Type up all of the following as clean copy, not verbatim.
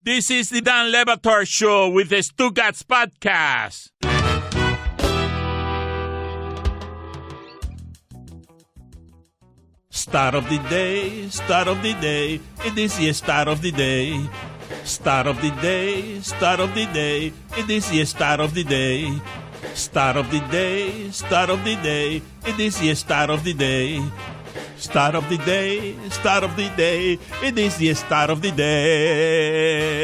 This is the Dan Batard Show with the Stugotz podcast. Start of the day, start of the day. It is the start of the day. Start of the day, start of the day. It is the start of the day. Start of the day, start of the day. It is the start of the day. Start of the day, start of the day. It is the start of the day.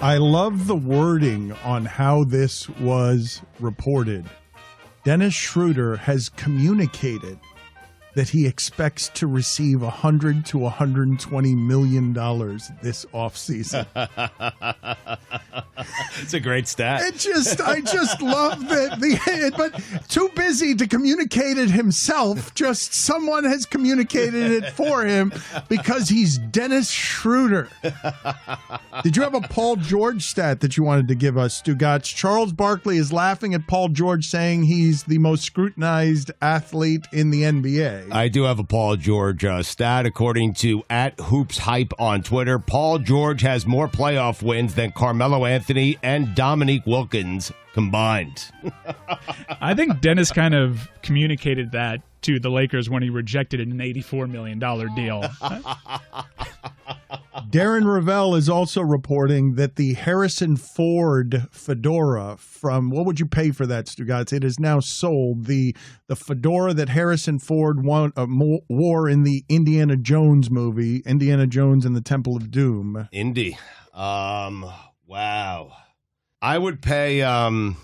I love the wording on how this was reported. Dennis Schroeder has communicated that he expects to receive $100 to $120 million this offseason. It's a great stat. I just love that. But too busy to communicate it himself. Just someone has communicated it for him because he's Dennis Schroeder. Did you have a Paul George stat that you wanted to give us, Stugotz? Charles Barkley is laughing at Paul George, saying he's the most scrutinized athlete in the NBA. I do have a Paul George stat. According to @HoopsHype on Twitter, Paul George has more playoff wins than Carmelo Anthony and Dominique Wilkins combined. I think Dennis kind of communicated that to the Lakers when he rejected an $84 million deal. Darren Ravel is also reporting that the Harrison Ford fedora from, what would you pay for that, Stugotz? It is now sold. The fedora that Harrison Ford wore in the Indiana Jones movie, Indiana Jones and the Temple of Doom. Indy. Wow. I wouldn't pay that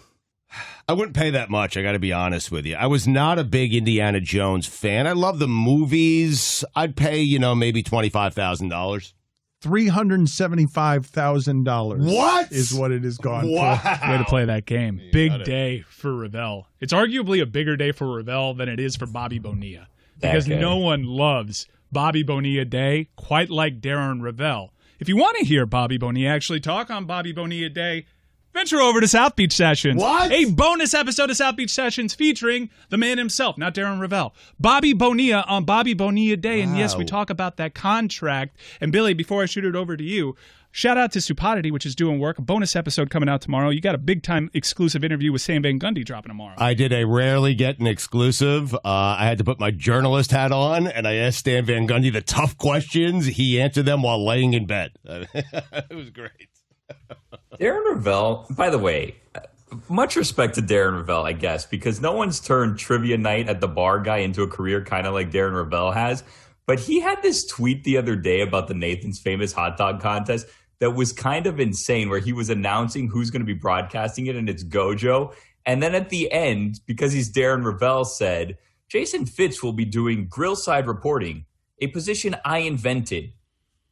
much, I got to be honest with you. I was not a big Indiana Jones fan. I love the movies. I'd pay, maybe $25,000. $375,000. What? Is what it has gone wow. for. Way to play that game. Big day for Ravel. It's arguably a bigger day for Ravel than it is for Bobby Bonilla. Because no one loves Bobby Bonilla Day quite like Darren Ravel. If you want to hear Bobby Bonilla actually talk on Bobby Bonilla Day, venture over to South Beach Sessions. What? A bonus episode of South Beach Sessions featuring the man himself, not Darren Ravel. Bobby Bonilla on Bobby Bonilla Day. Wow. And yes, we talk about that contract. And Billy, before I shoot it over to you, shout out to Stupidity, which is doing work. A bonus episode coming out tomorrow. You got a big-time exclusive interview with Sam Van Gundy dropping tomorrow. I did a rarely get an exclusive. I had to put my journalist hat on, and I asked Stan Van Gundy the tough questions. He answered them while laying in bed. It was great. Darren Ravel, by the way, much respect to Darren Ravel, I guess, because no one's turned trivia night at the bar guy into a career kind of like Darren Ravel has. But he had this tweet the other day about the Nathan's Famous Hot Dog Contest that was kind of insane, where he was announcing who's going to be broadcasting it, and it's Gojo. And then at the end, because he's Darren Ravel, said, Jason Fitz will be doing grill side reporting, a position I invented.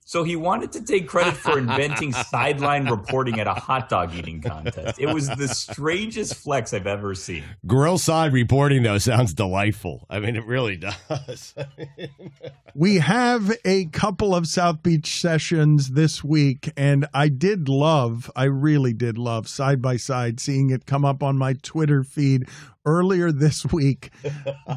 So he wanted to take credit for inventing sideline reporting at a hot dog eating contest. It was the strangest flex I've ever seen. Grill side reporting, though, sounds delightful. I mean, it really does. We have a couple of South Beach Sessions this week, and I really did love, side by side, seeing it come up on my Twitter feed earlier this week.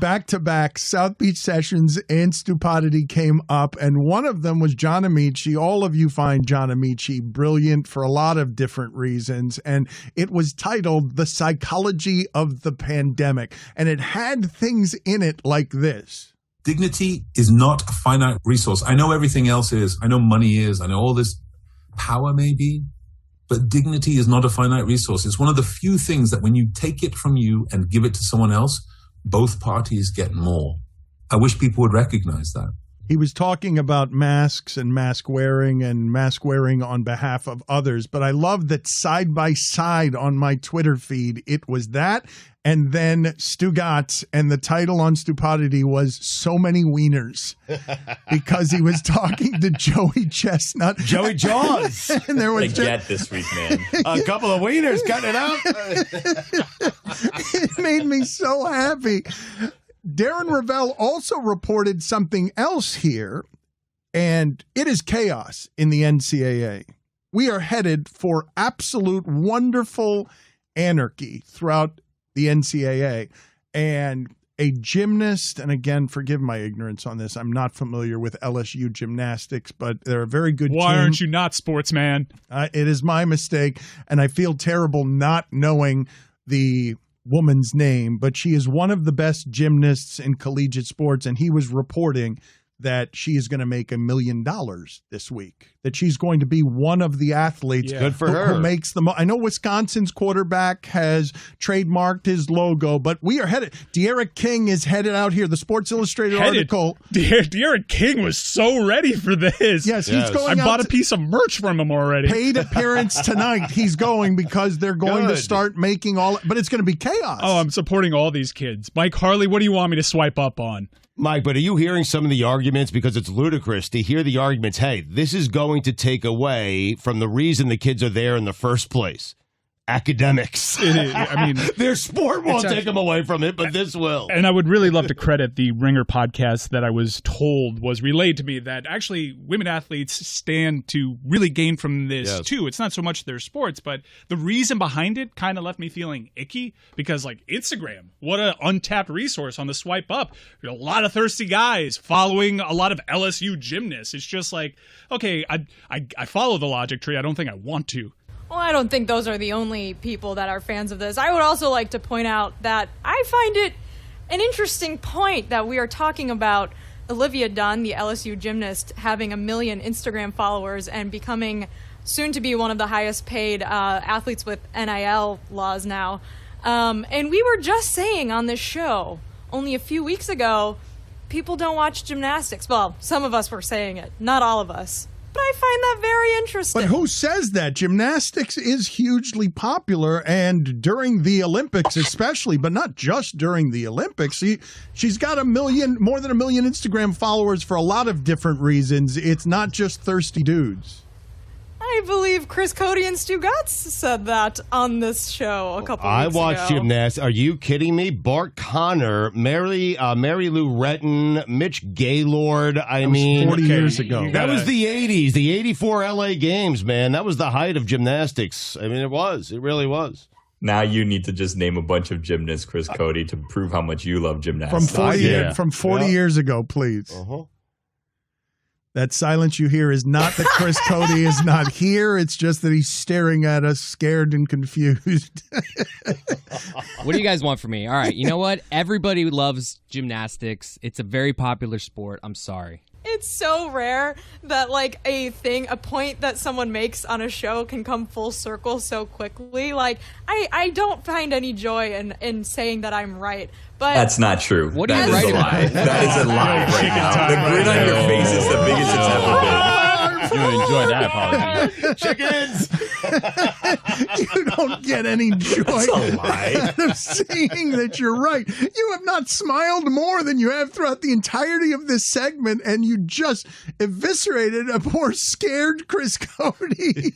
Back-to-back South Beach Sessions and Stupidity came up, and one of them was John Amici. All of you find John Amici brilliant for a lot of different reasons, and it was titled The Psychology of the Pandemic, and it had things in it like this. Dignity is not a finite resource. I know everything else is. I know money is. I know all this power may be. But dignity is not a finite resource. It's one of the few things that when you take it from you and give it to someone else, both parties get more. I wish people would recognize that. He was talking about masks and mask wearing on behalf of others. But I love that side by side on my Twitter feed, it was that. And then Stugotz, and the title on Stupidity was So Many Wieners, because he was talking to Joey Chestnut. Joey Jaws. And there was get this week, man. A couple of wieners, cutting it out. It made me so happy. Darren Ravel also reported something else here, and it is chaos in the NCAA. we are headed for absolute wonderful anarchy throughout the NCAA. And a gymnast, and again, forgive my ignorance on this, I'm not familiar with LSU gymnastics, but they're a very good team. Why aren't you not, sportsman? It is my mistake, and I feel terrible not knowing the woman's name, but she is one of the best gymnasts in collegiate sports, and he was reporting that she is going to make $1 million this week, that she's going to be one of the athletes Good for her. who makes the I know Wisconsin's quarterback has trademarked his logo, but we are headed. De'Ara King is headed out here. The Sports Illustrated article. De'Ara King was so ready for this. Yes, he's going I bought a piece of merch from him already. Paid appearance tonight. He's going because they're going to start making but it's going to be chaos. Oh, I'm supporting all these kids. Mike Harley, what do you want me to swipe up on? Mike, but are you hearing some of the arguments? Because it's ludicrous to hear the arguments, hey, this is going to take away from the reason the kids are there in the first place. Academics. I mean, their sport won't take them away from it, but this will. And I would really love to credit the Ringer podcast that I was told was relayed to me that actually women athletes stand to really gain from this too. It's not so much their sports, but the reason behind it kind of left me feeling icky because like Instagram, what an untapped resource on the swipe up. A lot of thirsty guys following a lot of LSU gymnasts. It's just like, okay, I follow the logic tree. I don't think I want to. Well, I don't think those are the only people that are fans of this. I would also like to point out that I find it an interesting point that we are talking about Olivia Dunn, the LSU gymnast, having 1 million Instagram followers and becoming soon to be one of the highest paid athletes with NIL laws now. And we were just saying on this show only a few weeks ago, people don't watch gymnastics. Well, some of us were saying it, not all of us. But I find that very interesting. But who says that? Gymnastics is hugely popular, and during the Olympics especially, but not just during the Olympics. She's got more than 1 million Instagram followers for a lot of different reasons. It's not just thirsty dudes. I believe Chris Cody and Stugotz said that on this show a couple weeks ago. I watched gymnastics. Are you kidding me? Bart Connor, Mary Lou Retton, Mitch Gaylord. I mean, 40 years ago. That was the 80s, the 84 LA Games, man. That was the height of gymnastics. I mean, it was. It really was. Now you need to just name a bunch of gymnasts, Chris Cody, to prove how much you love gymnastics. From 40 years ago, please. Uh-huh. That silence you hear is not that Chris Cody is not here. It's just that he's staring at us, scared and confused. What do you guys want from me? All right, you know what? Everybody loves gymnastics. It's a very popular sport. I'm sorry. It's so rare that like a point that someone makes on a show can come full circle so quickly. Like I don't find any joy in saying that I'm right. But that's not true. What are you that is right a lie. about? That is a lie right now. The grin on your face is the biggest it's ever been. You enjoy that apology. Chickens! You don't get any joy That's a lie. out of saying that you're right. You have not smiled more than you have throughout the entirety of this segment, and you just eviscerated a poor scared Chris Cody.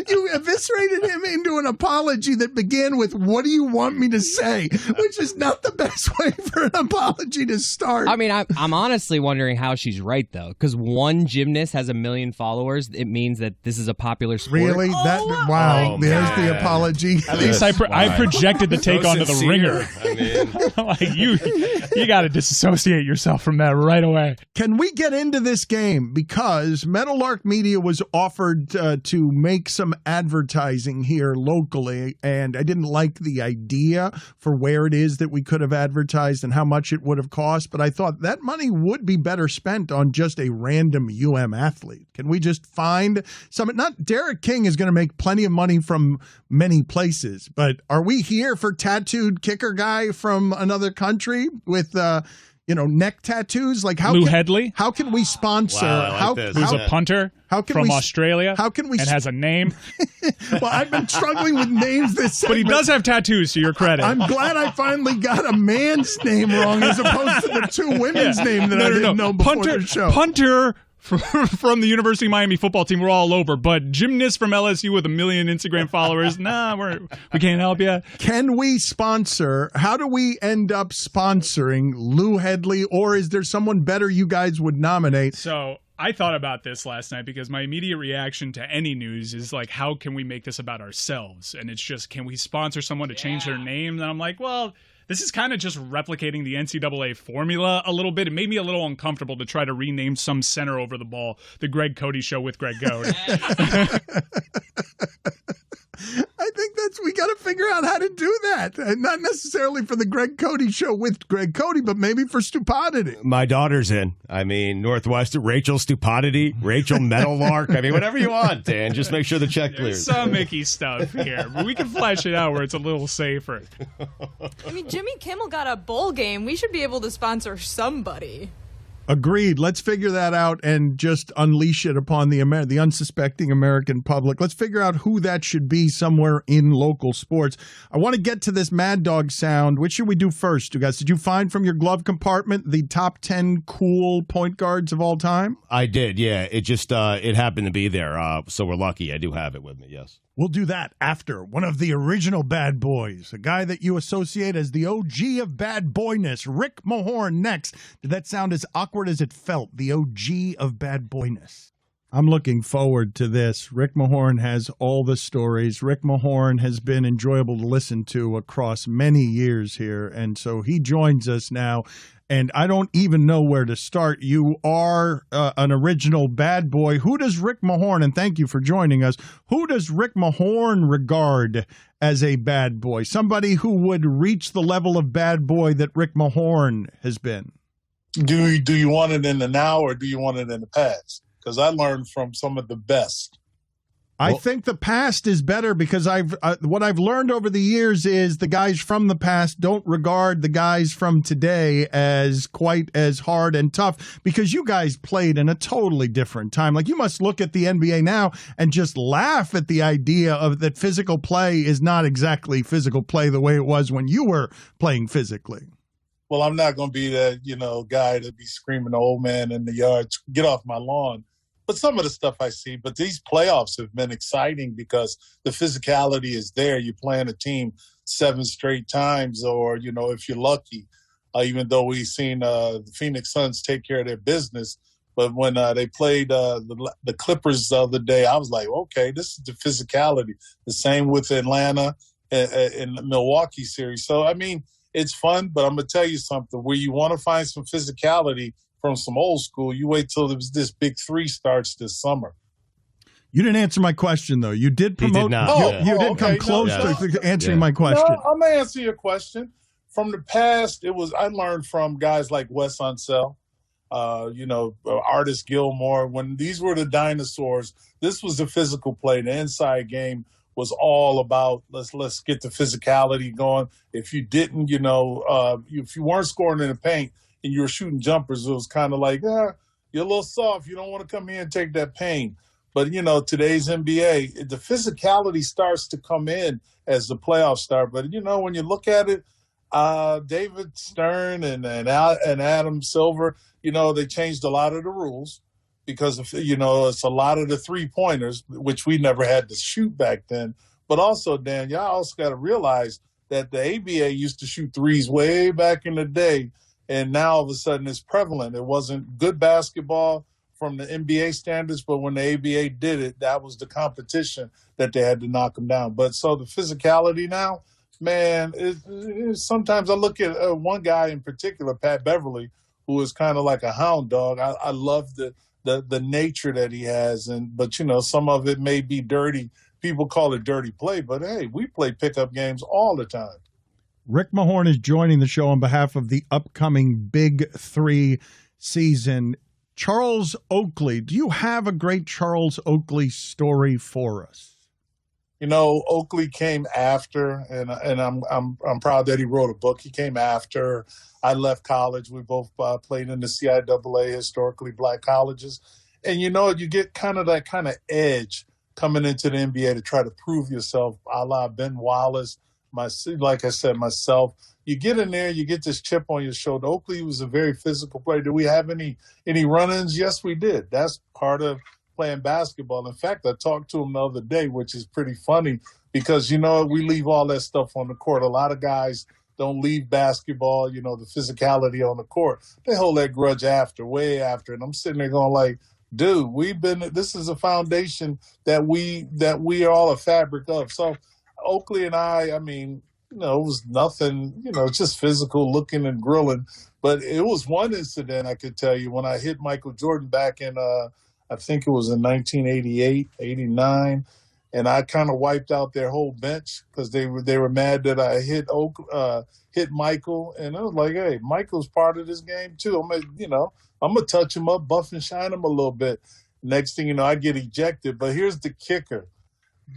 You eviscerated him into an apology that began with, "What do you want me to say?" which is not the best way for an apology to start. I mean, I'm honestly wondering how she's right, though, because one gymnast has 1 million followers. It means that this is a popular sport. Really? Wow. There's the apology. At least I projected the take onto the Ringer. I mean, Like you got to disassociate yourself from that right away. Can we get into this game? Because Meadowlark Media was offered to make some advertising here locally, and I didn't like the idea for where it is that we could have advertised and how much it would have cost, but I thought that money would be better spent on just a random UM athlete. Can we just find some? Not Derek King is going to make plenty of money from many places, but are we here for tattooed kicker guy from another country with neck tattoos? Like Lou Headley? How can we sponsor? Wow, I like this. Who's a punter from Australia? How can we? And has a name. Well, I've been struggling with names this But he segment. does have tattoos, to your credit. I'm glad I finally got a man's name wrong as opposed to the two women's name that I didn't know before the show. Punter from the University of Miami football team, we're all over. But gymnast from LSU with 1 million Instagram followers, we can't help you. Can we sponsor? How do we end up sponsoring Lou Headley, or is there someone better you guys would nominate? So I thought about this last night because my immediate reaction to any news is like, how can we make this about ourselves? And it's just, can we sponsor someone to change their name? And I'm like, well, this is kind of just replicating the NCAA formula a little bit. It made me a little uncomfortable to try to rename some center over the ball the Greg Cody Show with Greg Goad. I think we got to figure out how to do that. And not necessarily for the Greg Cody Show with Greg Cody, but maybe for Stupidity. My daughter's in. I mean, Northwestern, Rachel Stupidity, Rachel Meadowlark. I mean, whatever you want, Dan. Just make sure the check clears. There's some Mickey stuff here, but we can flesh it out where it's a little safer. I mean, Jimmy Kimmel got a bowl game. We should be able to sponsor somebody. Agreed. Let's figure that out and just unleash it upon the unsuspecting American public. Let's figure out who that should be somewhere in local sports. I want to get to this Mad Dog sound. Which should we do first, you guys? Did you find from your glove compartment the top 10 cool point guards of all time? I did, yeah. It just it happened to be there, so we're lucky. I do have it with me, yes. We'll do that after one of the original bad boys, a guy that you associate as the OG of bad boyness, Rick Mahorn next. Did that sound as awkward as it felt? The OG of bad boyness. I'm looking forward to this. Rick Mahorn has all the stories. Rick Mahorn has been enjoyable to listen to across many years here, and so he joins us now. And I don't even know where to start. You are an original bad boy. Who does Rick Mahorn, and thank you for joining us, who does Rick Mahorn regard as a bad boy? Somebody who would reach the level of bad boy that Rick Mahorn has been. Do you want it in the now or do you want it in the past? Because I learned from some of the best. I think the past is better because what I've learned over the years is the guys from the past don't regard the guys from today as quite as hard and tough because you guys played in a totally different time. Like, you must look at the NBA now and just laugh at the idea of that physical play is not exactly physical play the way it was when you were playing physically. Well, I'm not going to be that, guy to be screaming old man in the yard, get off my lawn. But some of the stuff I see, but these playoffs have been exciting because the physicality is there. You're playing a team 7 straight times, or, if you're lucky, even though we've seen the Phoenix Suns take care of their business. But when they played the Clippers the other day, I was like, okay, this is the physicality. The same with Atlanta and the Milwaukee series. So, I mean, it's fun, but I'm going to tell you something. Where you want to find some physicality from some old school, you wait till this big 3 starts this summer. You didn't answer my question, though. You did promote. He did not. You did come close to answering my question. No, I'm going to answer your question. From the past, I learned from guys like Wes Unseld, Artis Gilmore. When these were the dinosaurs, this was the physical play. The inside game was all about let's get the physicality going. If you didn't, if you weren't scoring in the paint, and you were shooting jumpers, it was kind of like, you're a little soft. You don't want to come here and take that pain. But, today's NBA, the physicality starts to come in as the playoffs start. But, when you look at it, David Stern and Adam Silver, they changed a lot of the rules because, it's a lot of the three-pointers, which we never had to shoot back then. But also, Dan, y'all also got to realize that the ABA used to shoot threes way back in the day. And now all of a sudden it's prevalent. It wasn't good basketball from the NBA standards, but when the ABA did it, that was the competition that they had to knock them down. But so the physicality now, man, sometimes I look at one guy in particular, Pat Beverly, who is kind of like a hound dog. I love the nature that he has, but some of it may be dirty. People call it dirty play, but hey, we play pickup games all the time. Rick Mahorn is joining the show on behalf of the upcoming Big 3 season. Charles Oakley, do you have a great Charles Oakley story for us? Oakley came after, and I'm proud that he wrote a book. He came after I left college. We both played in the CIAA, historically black colleges. And, you get kind of that kind of edge coming into the NBA to try to prove yourself, a la Ben Wallace. Like I said, myself, you get in there, you get this chip on your shoulder. Oakley was a very physical player. Do we have any run-ins? Yes, we did. That's part of playing basketball. In fact, I talked to him the other day, which is pretty funny because, we leave all that stuff on the court. A lot of guys don't leave basketball, the physicality on the court. They hold that grudge way after. And I'm sitting there going like, dude, this is a foundation that we are all a fabric of. So Oakley and I mean, it was nothing, it's just physical looking and grilling. But it was one incident I could tell you when I hit Michael Jordan back in, I think it was in 1988, 89. And I kind of wiped out their whole bench because they were mad that I hit Michael. And I was like, hey, Michael's part of this game too. I'm gonna touch him up, buff and shine him a little bit. Next thing you know, I get ejected. But here's the kicker: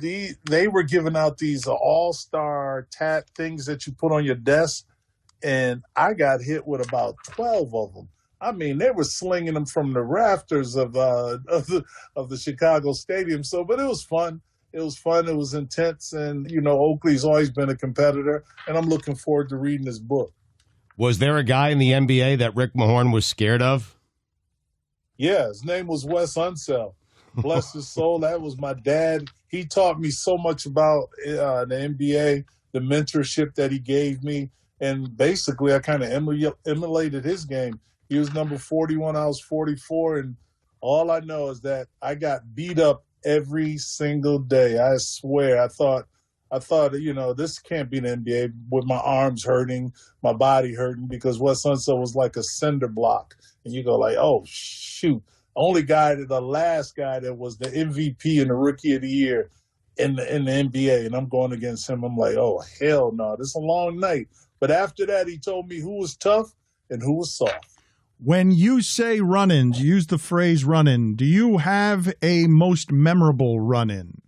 they were giving out these all-star tat things that you put on your desk, and I got hit with about 12 of them. I mean, they were slinging them from the rafters of the Chicago Stadium. So, but it was fun. It was fun. It was intense. And, Oakley's always been a competitor, and I'm looking forward to reading his book. Was there a guy in the NBA that Rick Mahorn was scared of? Yeah, his name was Wes Unseld. Bless his soul. That was my dad. He taught me so much about the NBA, the mentorship that he gave me. And basically, I kind of emulated his game. He was number 41. I was 44. And all I know is that I got beat up every single day. I swear. I thought, this can't be the NBA with my arms hurting, my body hurting, because Wes Unseld was like a cinder block. And you go like, oh, shoot. The last guy that was the MVP and the Rookie of the Year in the NBA. And I'm going against him. I'm like, oh, hell no. This is a long night. But after that, he told me who was tough and who was soft. When you say run-ins, you use the phrase run-in. Do you have a most memorable run-in?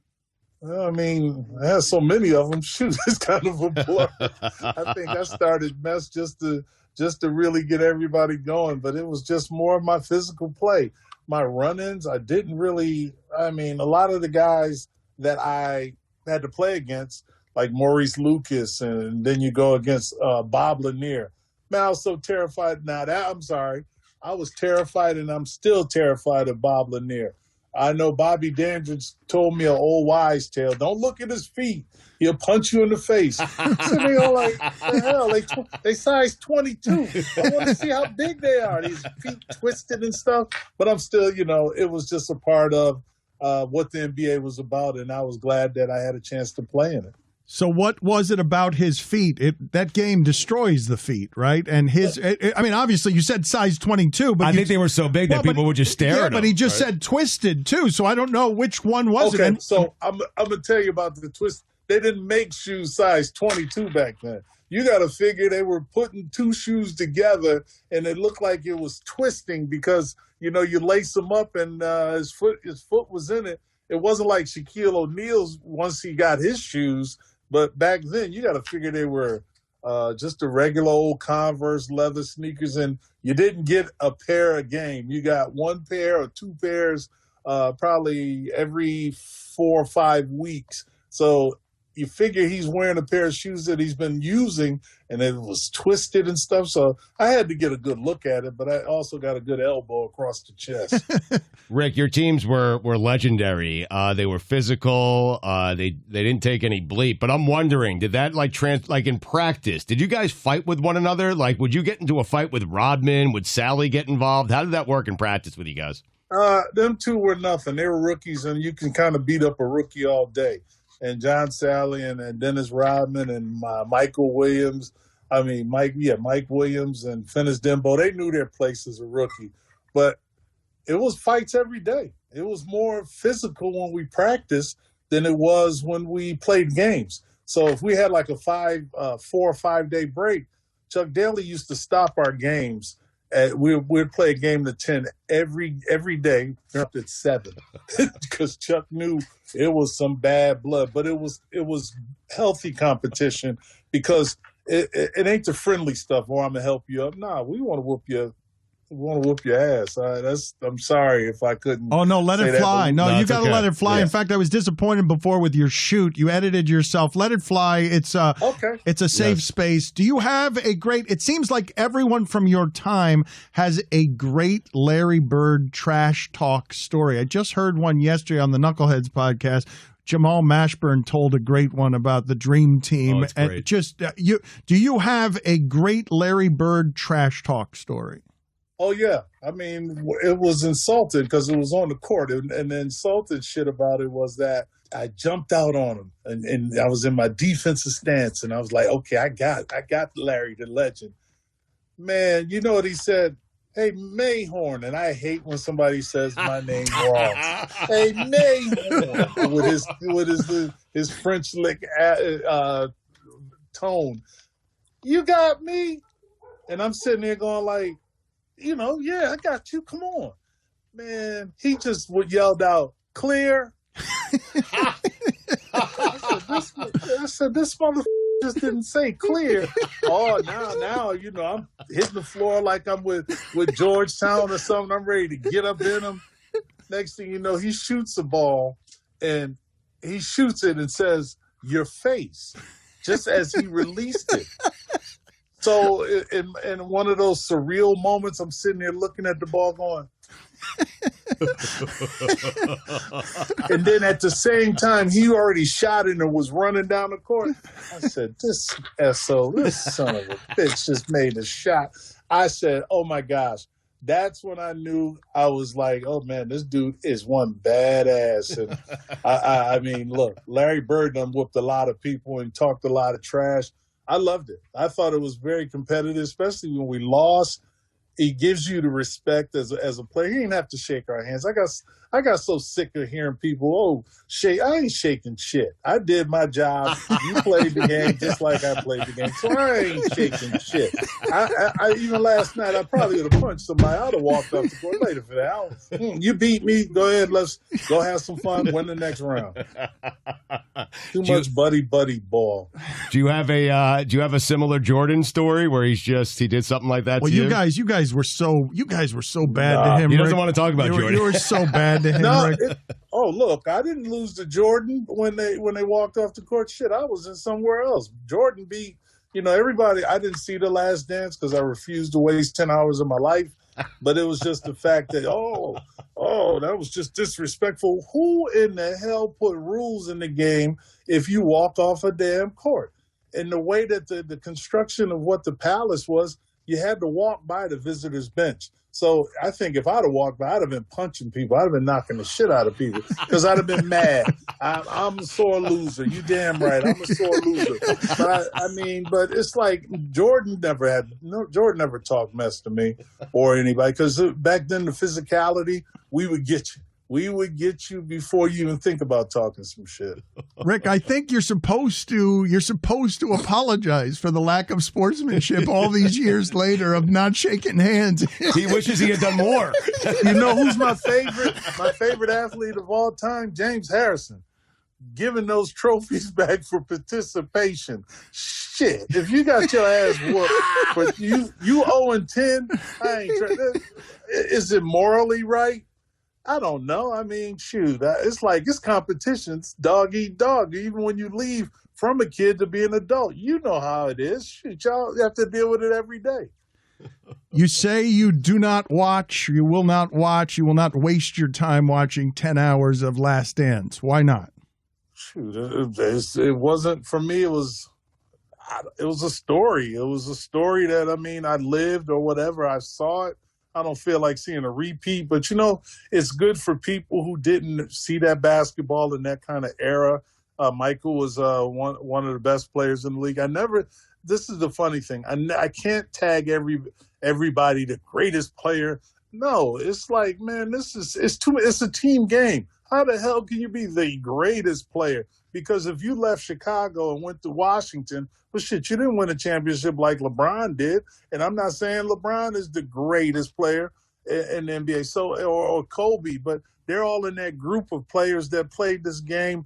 I mean, I have so many of them. Shoot, it's kind of a blur. I think I started mess just to really get everybody going, but it was just more of my physical play. My run-ins, I didn't really. I mean, a lot of the guys that I had to play against, like Maurice Lucas, and then you go against Bob Lanier. Man, I was so terrified. I'm sorry. I was terrified, and I'm still terrified of Bob Lanier. I know Bobby Dandridge told me an old wise tale. Don't look at his feet. He'll punch you in the face. So they all like, the hell? They size 22. I want to see how big they are. These feet twisted and stuff. But I'm still, it was just a part of what the NBA was about, and I was glad that I had a chance to play in it. So what was it about his feet? That game destroys the feet, right? And obviously you said size 22, but I think they were so big that people would just stare at him. But he just said twisted too, so I don't know which one was it. Okay, so I'm gonna tell you about the twist. They didn't make shoes size 22 back then. You got to figure they were putting two shoes together, and it looked like it was twisting because you lace them up, and his foot was in it. It wasn't like Shaquille O'Neal's once he got his shoes. But back then, you got to figure they were just a regular old Converse leather sneakers, and you didn't get a pair a game. You got one pair or two pairs probably every 4 or 5 weeks. So you figure he's wearing a pair of shoes that he's been using, and it was twisted and stuff. So I had to get a good look at it, but I also got a good elbow across the chest. Rick, your teams were legendary. They were physical. They didn't take any bleep. But I'm wondering, did that like in practice? Did you guys fight with one another? Like, would you get into a fight with Rodman? Would Sally get involved? How did that work in practice with you guys? Them two were nothing. They were rookies, and you can kind of beat up a rookie all day. And John Sally and Dennis Rodman and Michael Williams. Mike Williams and Finis Dembo. They knew their place as a rookie. But it was fights every day. It was more physical when we practiced than it was when we played games. So if we had like a 4 or 5 day break, Chuck Daly used to stop our games. We'd play a game to 10 every day up at 7 because Chuck knew it was some bad blood, but it was healthy competition because it ain't the friendly stuff where I'm gonna help you up. Nah, we want to whoop your ass. I'm sorry if I couldn't. Oh no, let it fly. No, you got to let it fly. Yeah. In fact, I was disappointed before with your shoot. You edited yourself. Let it fly. It's okay. It's a safe space. Do you have a great? It seems like everyone from your time has a great Larry Bird trash talk story. I just heard one yesterday on the Knuckleheads podcast. Jamal Mashburn told a great one about the Dream Team. Oh, great. Do you have a great Larry Bird trash talk story? Oh, yeah. I mean, it was insulting because it was on the court. And the insulting shit about it was that I jumped out on him. And I was in my defensive stance. And I was like, okay, I got Larry the Legend. Man, you know what he said? Hey, Mayhorn. And I hate when somebody says my name wrong. Hey, Mayhorn. With his French lick tone. You got me? And I'm sitting there going like, yeah, I got you. Come on. Man, he just yelled out, clear. I said, this motherfucker just didn't say clear. Oh, now, I'm hitting the floor like I'm with Georgetown or something. I'm ready to get up in him. Next thing you know, he shoots the ball, and he shoots it and says, your face, just as he released it. So in one of those surreal moments, I'm sitting there looking at the ball going. And then at the same time, he already shot it and was running down the court. I said, this SO, this son of a bitch just made a shot. I said, oh, my gosh. That's when I knew. I was like, oh, man, this dude is one badass. And I mean, look, Larry Bird done whooped a lot of people and talked a lot of trash. I loved it. I thought it was very competitive, especially when we lost. He gives you the respect as a player. He didn't have to shake our hands. I got so sick of hearing people, shake. I ain't shaking shit. I did my job. You played the game just like I played the game. So I ain't shaking shit. I even last night, I probably would have punched somebody. I would have walked up the court later for that. You beat me. Go ahead. Let's go have some fun. Win the next round. Too much buddy ball. Do you have a similar Jordan story where he did something like that to you? Well, you guys were so bad to him. He doesn't Rick. want to talk about Jordan. You were so bad to him. Rick. Look, I didn't lose to Jordan when they walked off the court. Shit, I was in somewhere else. Jordan beat everybody. I didn't see The Last Dance because I refused to waste 10 hours of my life. But it was just the fact that that was just disrespectful. Who in the hell put rules in the game if you walk off a damn court? And the way that the construction of what the Palace was, you had to walk by the visitors' bench. So I think if I'd have walked by, I'd have been punching people. I'd have been knocking the shit out of people because I'd have been mad. I'm a sore loser. You damn right. I'm a sore loser. But but it's like Jordan never talked mess to me or anybody because back then the physicality, we would get you. We would get you before you even think about talking some shit. Rick, I think you're supposed to apologize for the lack of sportsmanship all these years later of not shaking hands. He wishes he had done more. You know who's my favorite? My favorite athlete of all time? James Harrison. Giving those trophies back for participation. Shit. If you got your ass whooped, but you 0-10, I ain't. Is it morally right? I don't know. I mean, shoot, it's like it's competitions, dog eat dog. Even when you leave from a kid to be an adult, you know how it is. Shoot, y'all have to deal with it every day. You say you do not watch, you will not watch, you will not waste your time watching 10 hours of Last Dance. Why not? Shoot, it wasn't for me. It was a story. It was a story that I lived or whatever. I saw it. I don't feel like seeing a repeat, but it's good for people who didn't see that basketball in that kind of era. Michael was one of the best players in the league. This is the funny thing. I can't tag everybody the greatest player. No, it's like, man, it's a team game. How the hell can you be the greatest player? Because if you left Chicago and went to Washington, well, shit, you didn't win a championship like LeBron did. And I'm not saying LeBron is the greatest player in the NBA, or Kobe, but they're all in that group of players that played this game,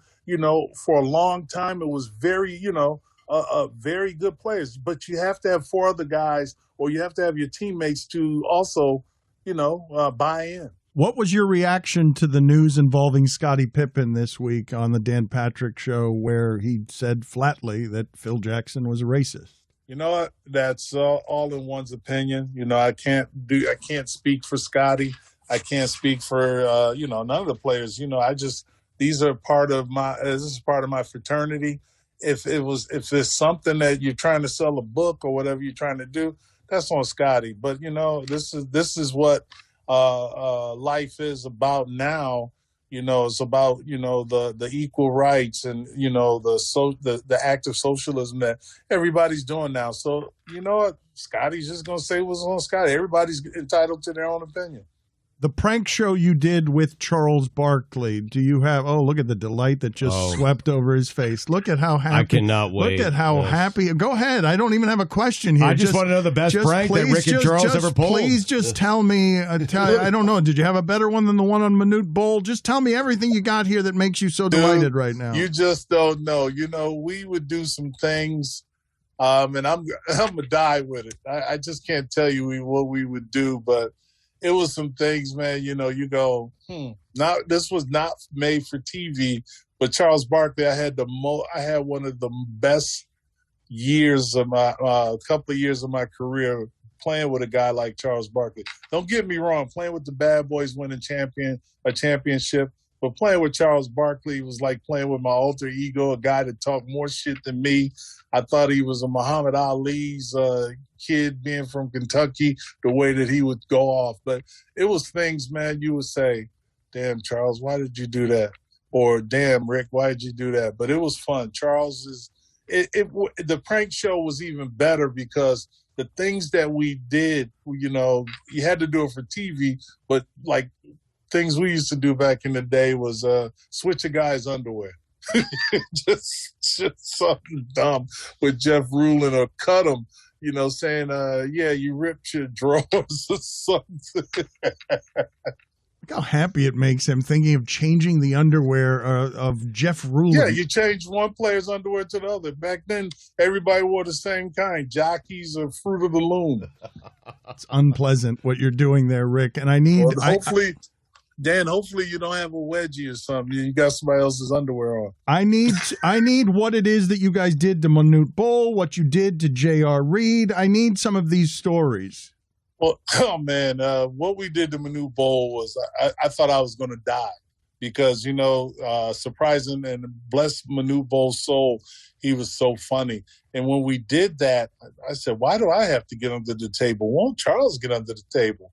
for a long time. It was very, very good players. But you have to have four other guys, or you have to have your teammates to also, buy in. What was your reaction to the news involving Scottie Pippen this week on the Dan Patrick Show, where he said flatly that Phil Jackson was a racist? You know what? That's all in one's opinion. I can't speak for Scottie. I can't speak for none of the players. These are part of this is part of my fraternity. If it's something that you're trying to sell a book or whatever you're trying to do, that's on Scotty. But this is what life is about now. It's about the equal rights and the active socialism that everybody's doing now. So you know what, Scotty's just gonna say what's on Scotty. Everybody's entitled to their own opinion. The prank show you did with Charles Barkley, do you have, look at the delight that just swept over his face. Look at how happy. I cannot wait. Look at how happy. Go ahead. I don't even have a question here. I just want to know the best prank that Rick and Charles ever pulled. Please just tell me, I don't know, did you have a better one than the one on Manute Bol? Just tell me everything you got here that makes you so delighted right now. You just don't know. We would do some things, and I'm going to die with it. I just can't tell you what we would do, but it was some things, man, you go, this was not made for TV, but Charles Barkley, I had one of the best years of my, couple of years of my career playing with a guy like Charles Barkley. Don't get me wrong, playing with the Bad Boys, winning a championship, but playing with Charles Barkley was like playing with my alter ego, a guy that talked more shit than me. I thought he was a Muhammad Ali's kid, being from Kentucky, the way that he would go off. But it was things, man, you would say, damn, Charles, why did you do that? Or, damn, Rick, why did you do that? But it was fun. The prank show was even better because the things that we did, you had to do it for TV, but like things we used to do back in the day was switch a guy's underwear. just something dumb with Jeff Rulin, or cut him, saying, you ripped your drawers or something. Look how happy it makes him thinking of changing the underwear of Jeff Rulin. Yeah, you change one player's underwear to the other. Back then, everybody wore the same kind, jockeys or Fruit of the Loom. It's unpleasant what you're doing there, Rick. And I need... Well, Dan, hopefully you don't have a wedgie or something. You got somebody else's underwear on. I need what it is that you guys did to Manute Bol, what you did to J.R. Reed. I need some of these stories. Well, what we did to Manute Bol was I thought I was going to die because, surprising and bless Manute Bol's soul, he was so funny. And when we did that, I said, why do I have to get under the table? Won't Charles get under the table?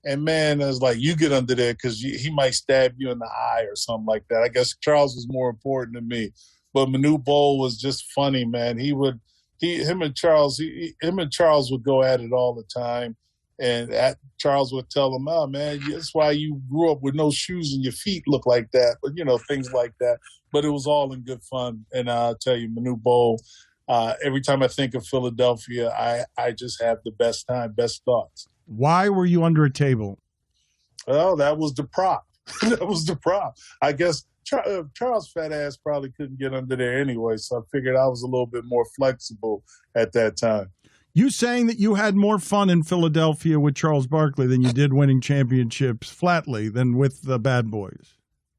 And, man, I was like, you get under there because he might stab you in the eye or something like that. I guess Charles was more important than me. But Manute Bol was just funny, man. Him and Charles would go at it all the time. And Charles would tell him, oh, man, that's why you grew up with no shoes and your feet look like that. But, things like that. But it was all in good fun. And I'll tell you, Manute Bol, every time I think of Philadelphia, I just have the best time, best thoughts. Why were you under a table? Well, that was the prop. I guess Charles' fat ass probably couldn't get under there anyway, so I figured I was a little bit more flexible at that time. You saying that you had more fun in Philadelphia with Charles Barkley than you did winning championships flatly than with the Bad Boys?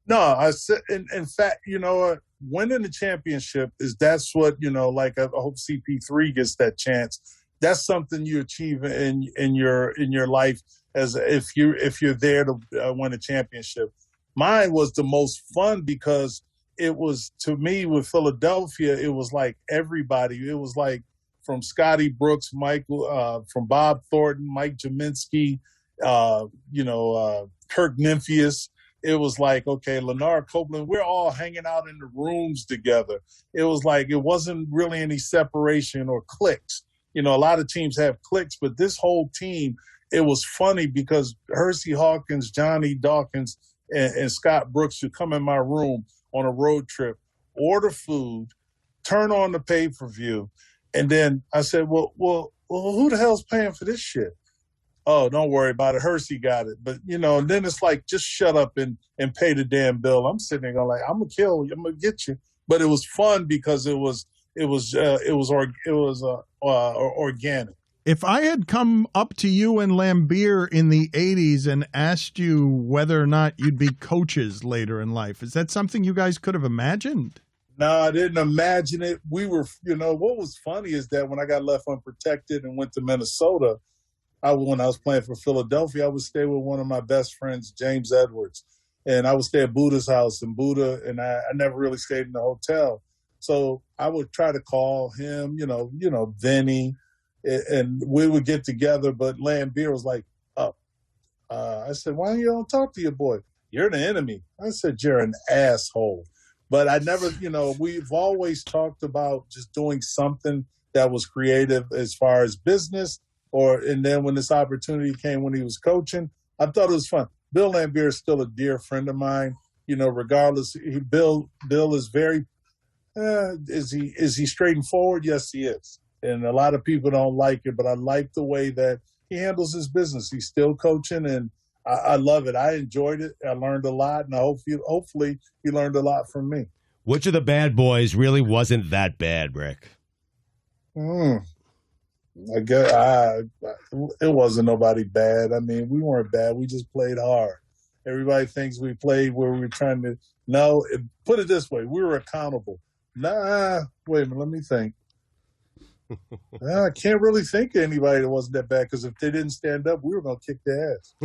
No, I said, in fact, winning the championship that's what, like I hope CP3 gets that chance. That's something you achieve in your life as if you're there to win a championship. Mine was the most fun because it was, to me, with Philadelphia, it was like everybody. It was like from Scotty Brooks, Michael, from Bob Thornton, Mike Jaminski, Kirk Nymphius. It was like, okay, Leonard Copeland, we're all hanging out in the rooms together. It was like, it wasn't really any separation or cliques. A lot of teams have cliques, but this whole team, it was funny because Hersey Hawkins, Johnny Dawkins, and Scott Brooks would come in my room on a road trip, order food, turn on the pay-per-view, and then I said, well, who the hell's paying for this shit? Oh, don't worry about it. Hersey got it. But, and then it's like, just shut up and pay the damn bill. I'm sitting there going like, I'm going to kill you. I'm going to get you. But it was fun because it was organic. If I had come up to you and Lambeer in the 80s and asked you whether or not you'd be coaches later in life, is that something you guys could have imagined? No, I didn't imagine it. We were, what was funny is that when I got left unprotected and went to Minnesota, when I was playing for Philadelphia, I would stay with one of my best friends, James Edwards. And I would stay at Buddha's house. And I never really stayed in the hotel. So I would try to call him, Vinny, and we would get together. But Lambier was like, "Oh," I said, "Why don't you talk to your boy? You're the enemy." I said, "You're an asshole." But I never, we've always talked about just doing something that was creative as far as business. And then when this opportunity came when he was coaching, I thought it was fun. Bill Lambier is still a dear friend of mine. Regardless, Bill is very. Is he straightforward? Yes, he is. And a lot of people don't like it, but I like the way that he handles his business. He's still coaching, and I love it. I enjoyed it. I learned a lot, and hopefully he learned a lot from me. Which of the bad boys really wasn't that bad, Rick? I guess it wasn't nobody bad. I mean, we weren't bad. We just played hard. Everybody thinks we played where we were trying to. No, put it this way: we were accountable. Nah, wait a minute. Let me think. I can't really think of anybody that wasn't that bad, because if they didn't stand up, we were going to kick their ass.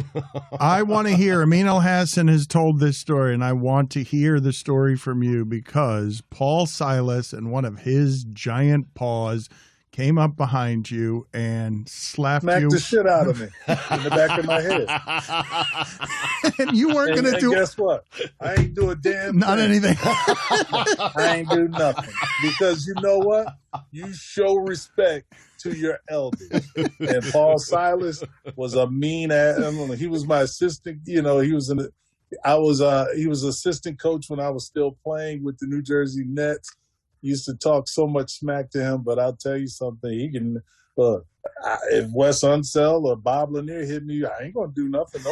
I want to hear. Amin El-Hassan has told this story, and I want to hear the story from you, because Paul Silas and one of his giant paws came up behind you and smacked the shit out of me in the back of my head. And you weren't going to do. Guess what? I ain't do a damn not thing. Anything. I ain't do nothing, because you know what? You show respect to your elders. And Paul Silas was a mean ass. He was my assistant. He was he was assistant coach when I was still playing with the New Jersey Nets. Used to talk so much smack to him, but I'll tell you something. He can, if Wes Unseld or Bob Lanier hit me, I ain't gonna do nothing.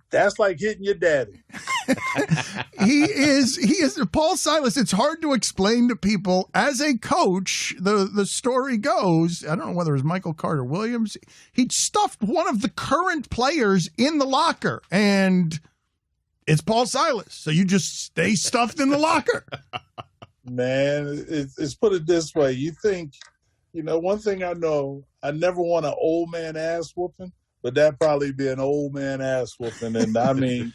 That's like hitting your daddy. He is Paul Silas. It's hard to explain to people. As a coach, the story goes, I don't know whether it was Michael Carter Williams, he stuffed one of the current players in the locker, and it's Paul Silas. So you just stay stuffed in the locker. Man, it's put it this way. You think, one thing I know, I never want an old man ass whooping, but that'd probably be an old man ass whooping. And I mean,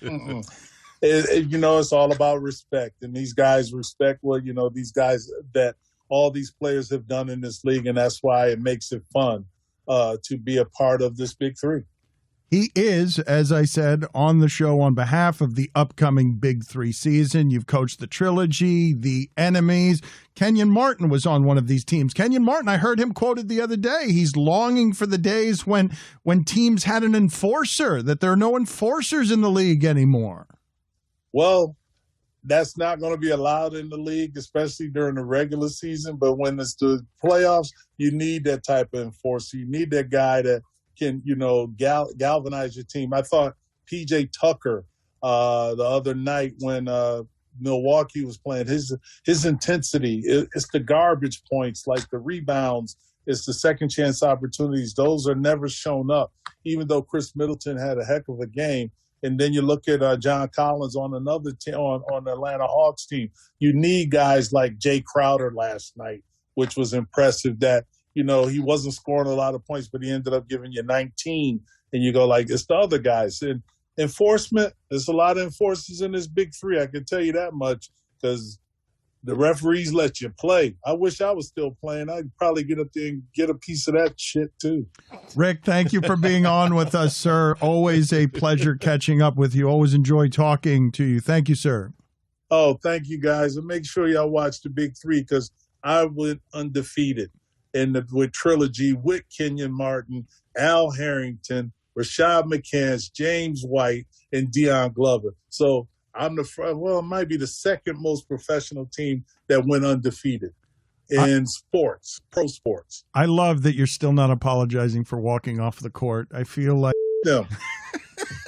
it's all about respect. And these guys respect what, these guys that all these players have done in this league. And that's why it makes it fun to be a part of this Big Three. He is, as I said, on the show on behalf of the upcoming Big Three season. You've coached the Trilogy, the Enemies. Kenyon Martin was on one of these teams. Kenyon Martin, I heard him quoted the other day. He's longing for the days when teams had an enforcer, that there are no enforcers in the league anymore. Well, that's not going to be allowed in the league, especially during the regular season. But when it's the playoffs, you need that type of enforcer. You need that guy that can, galvanize your team. I thought P.J. Tucker the other night when Milwaukee was playing, his intensity, it's the garbage points, like the rebounds, it's the second chance opportunities. Those are never shown up, even though Chris Middleton had a heck of a game. And then you look at John Collins on another team, on the Atlanta Hawks team. You need guys like Jay Crowder last night, which was impressive, that he wasn't scoring a lot of points, but he ended up giving you 19. And you go like, it's the other guys. And enforcement, there's a lot of enforcers in this Big Three. I can tell you that much, because the referees let you play. I wish I was still playing. I'd probably get up there and get a piece of that shit too. Rick, thank you for being on with us, sir. Always a pleasure catching up with you. Always enjoy talking to you. Thank you, sir. Oh, thank you, guys. And make sure y'all watch the Big Three, because I went undefeated with Trilogy, with Kenyon Martin, Al Harrington, Rashad McCants, James White, and Deion Glover. So it might be the second most professional team that went undefeated in sports, pro sports. I love that you're still not apologizing for walking off the court. I feel like them.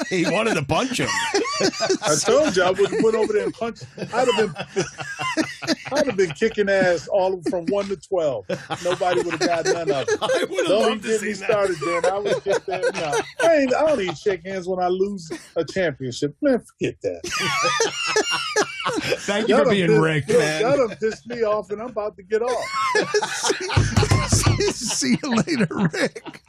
He wanted to punch him. I told you I would have went over there and punched. I'd have been kicking ass all from 1 to 12. Nobody would have got none of it. I would have Don't get me started, Dan. I would get that. No, I don't even shake hands when I lose a championship. Man, forget that. Thank you for being Rick, man. Y'all done pissed me off, and I'm about to get off. See you later, Rick.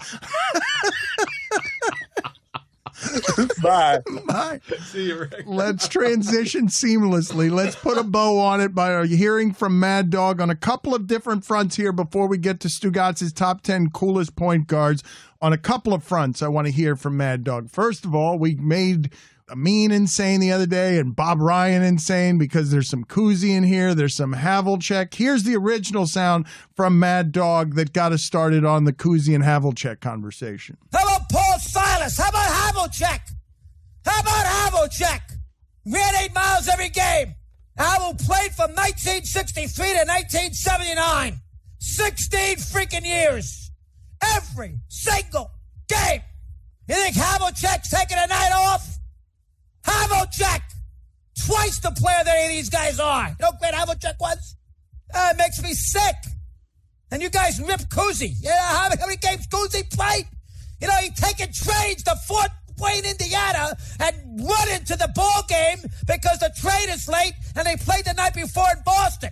Bye. Bye. See you, Rick. Let's transition seamlessly. Let's put a bow on it by hearing from Mad Dog on a couple of different fronts here before we get to Stugotz's top 10 coolest point guards. On a couple of fronts, I want to hear from Mad Dog. First of all, we made Amin insane the other day and Bob Ryan insane because there's some Kuzi in here. There's some Havlicek. Here's the original sound from Mad Dog that got us started on the Kuzi and Havlicek conversation. How about Paul Silas? How about Havlicek? How about Havlicek? Ran 8 miles every game. Havel played from 1963 to 1979. 16 freaking years. Every single game. You think Havlicek's taking a night off? Havlicek! Twice the player that any of these guys are. You know how great Havlicek was? It makes me sick. And you guys rip Kuzi. Yeah, how many games Kuzi played? You know, he'd taken trains to Fort Wayne, Indiana, and run into the ball game because the train is late and they played the night before in Boston.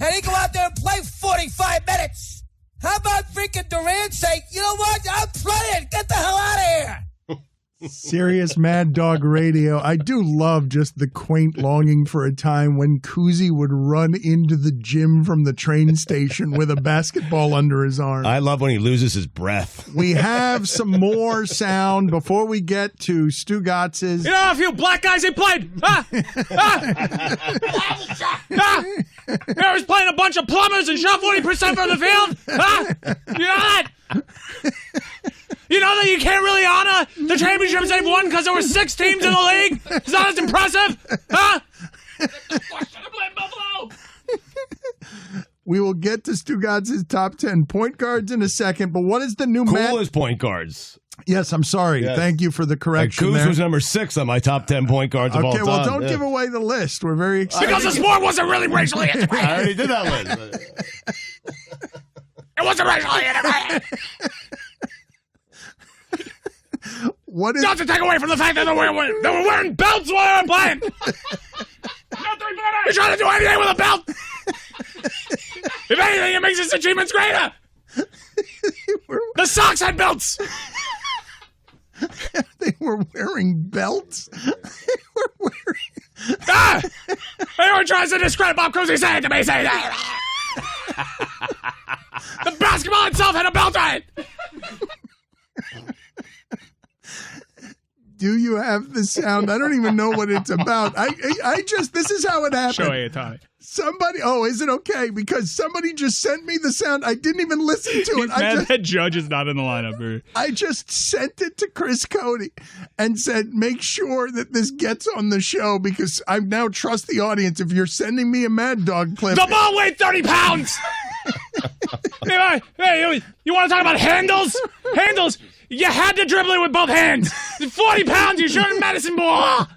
And he'd go out there and play 45 minutes. How about freaking Durant say, you know what, I'm playing, get the hell out of here. Serious Mad Dog Radio. I do love just the quaint longing for a time when Kuzi would run into the gym from the train station with a basketball under his arm. I love when he loses his breath. We have some more sound before we get to Stugotz's. You know, a few black guys he played. He was playing a bunch of plumbers and shot 40% from the field. You know that? You know that you can't really honor the championships they've won because there were 6 teams in the league? It's not as impressive? We will get to Stugotz's top 10 point guards in a second, but what is the new coolest point guards? Yes, I'm sorry. Yes. Thank you for the correction. Kuz there was number 6 on my top 10 point guards of all time. Okay, well, don't give away the list. We're very excited. Because the sport wasn't really racially integrated. I already did that list. It wasn't racially integrated. What is... Not to take away from the fact that they were wearing belts while they were playing. You're trying to do anything with a belt. If anything, it makes his achievements greater. The Sox had belts. They were wearing belts. They were wearing... Anyone tries to discredit Bob Cousy, say it to me, say that. The basketball itself had a belt on it. Do you have the sound? I don't even know what it's about. I just, this is how it happened. Show you, Tommy. Somebody, is it okay? Because somebody just sent me the sound. I didn't even listen to it. That judge is not in the lineup, bro. I just sent it to Chris Cody and said, make sure that this gets on the show because I now trust the audience. If you're sending me a Mad Dog clip. The ball weighed 30 pounds. Hey, you want to talk about handles? Handles. You had to dribble it with both hands. 40 pounds, you shot a medicine ball.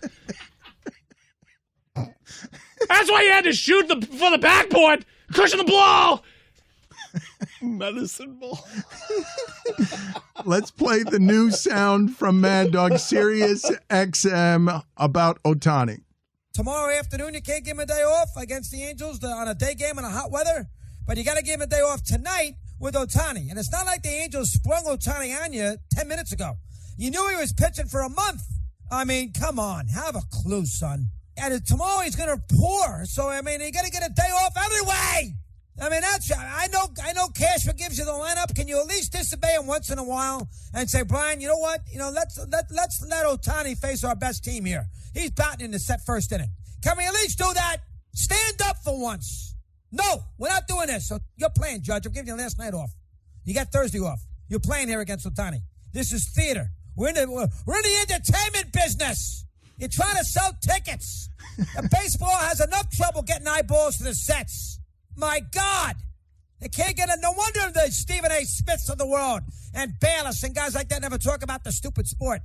That's why you had to shoot for the backboard. Cushion the ball. Medicine ball. Let's play the new sound from Mad Dog, Sirius XM about Ohtani. Tomorrow afternoon, you can't give him a day off against the Angels on a day game in a hot weather, but you got to give him a day off tonight with Ohtani. And it's not like the Angels sprung Ohtani on you 10 minutes ago. You knew he was pitching for a month. I mean, come on. Have a clue, son. And tomorrow he's going to pour. So, I mean, you got to get a day off every way. I mean, I know Cashman gives you the lineup. Can you at least disobey him once in a while and say, Brian, you know what? Let's let Ohtani face our best team here. He's batting in the first inning. Can we at least do that? Stand up for once. No, we're not doing this. So you're playing, Judge. I'm giving you last night off. You got Thursday off. You're playing here against Ohtani. This is theater. We're in the entertainment business. You're trying to sell tickets. And baseball has enough trouble getting eyeballs to the sets. My God. They can't get no wonder the Stephen A. Smiths of the world and Bayless and guys like that never talk about the stupid sport.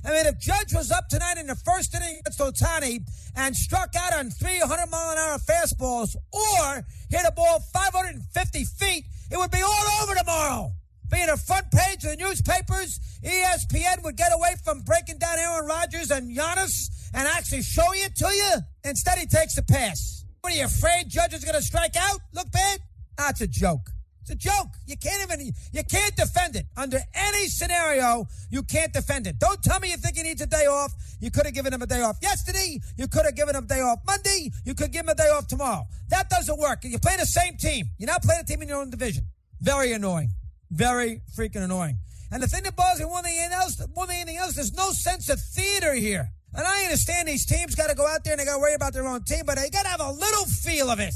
I mean, if Judge was up tonight in the first inning against Ohtani and struck out on 300-mile-an-hour fastballs or hit a ball 550 feet, it would be all over tomorrow. Being a front page of the newspapers, ESPN would get away from breaking down Aaron Rodgers and Giannis and actually show it to you. Instead, he takes a pass. What are you afraid Judge is going to strike out? Look bad? That's a joke. It's a joke. You can't defend it. Under any scenario, you can't defend it. Don't tell me you think he needs a day off. You could have given him a day off yesterday. You could have given him a day off Monday. You could give him a day off tomorrow. That doesn't work. You're playing the same team. You're not playing a team in your own division. Very annoying. Very freaking annoying. And the thing that bothers me more than anything else, there's no sense of theater here. And I understand these teams got to go out there and they got to worry about their own team, but they got to have a little feel of it.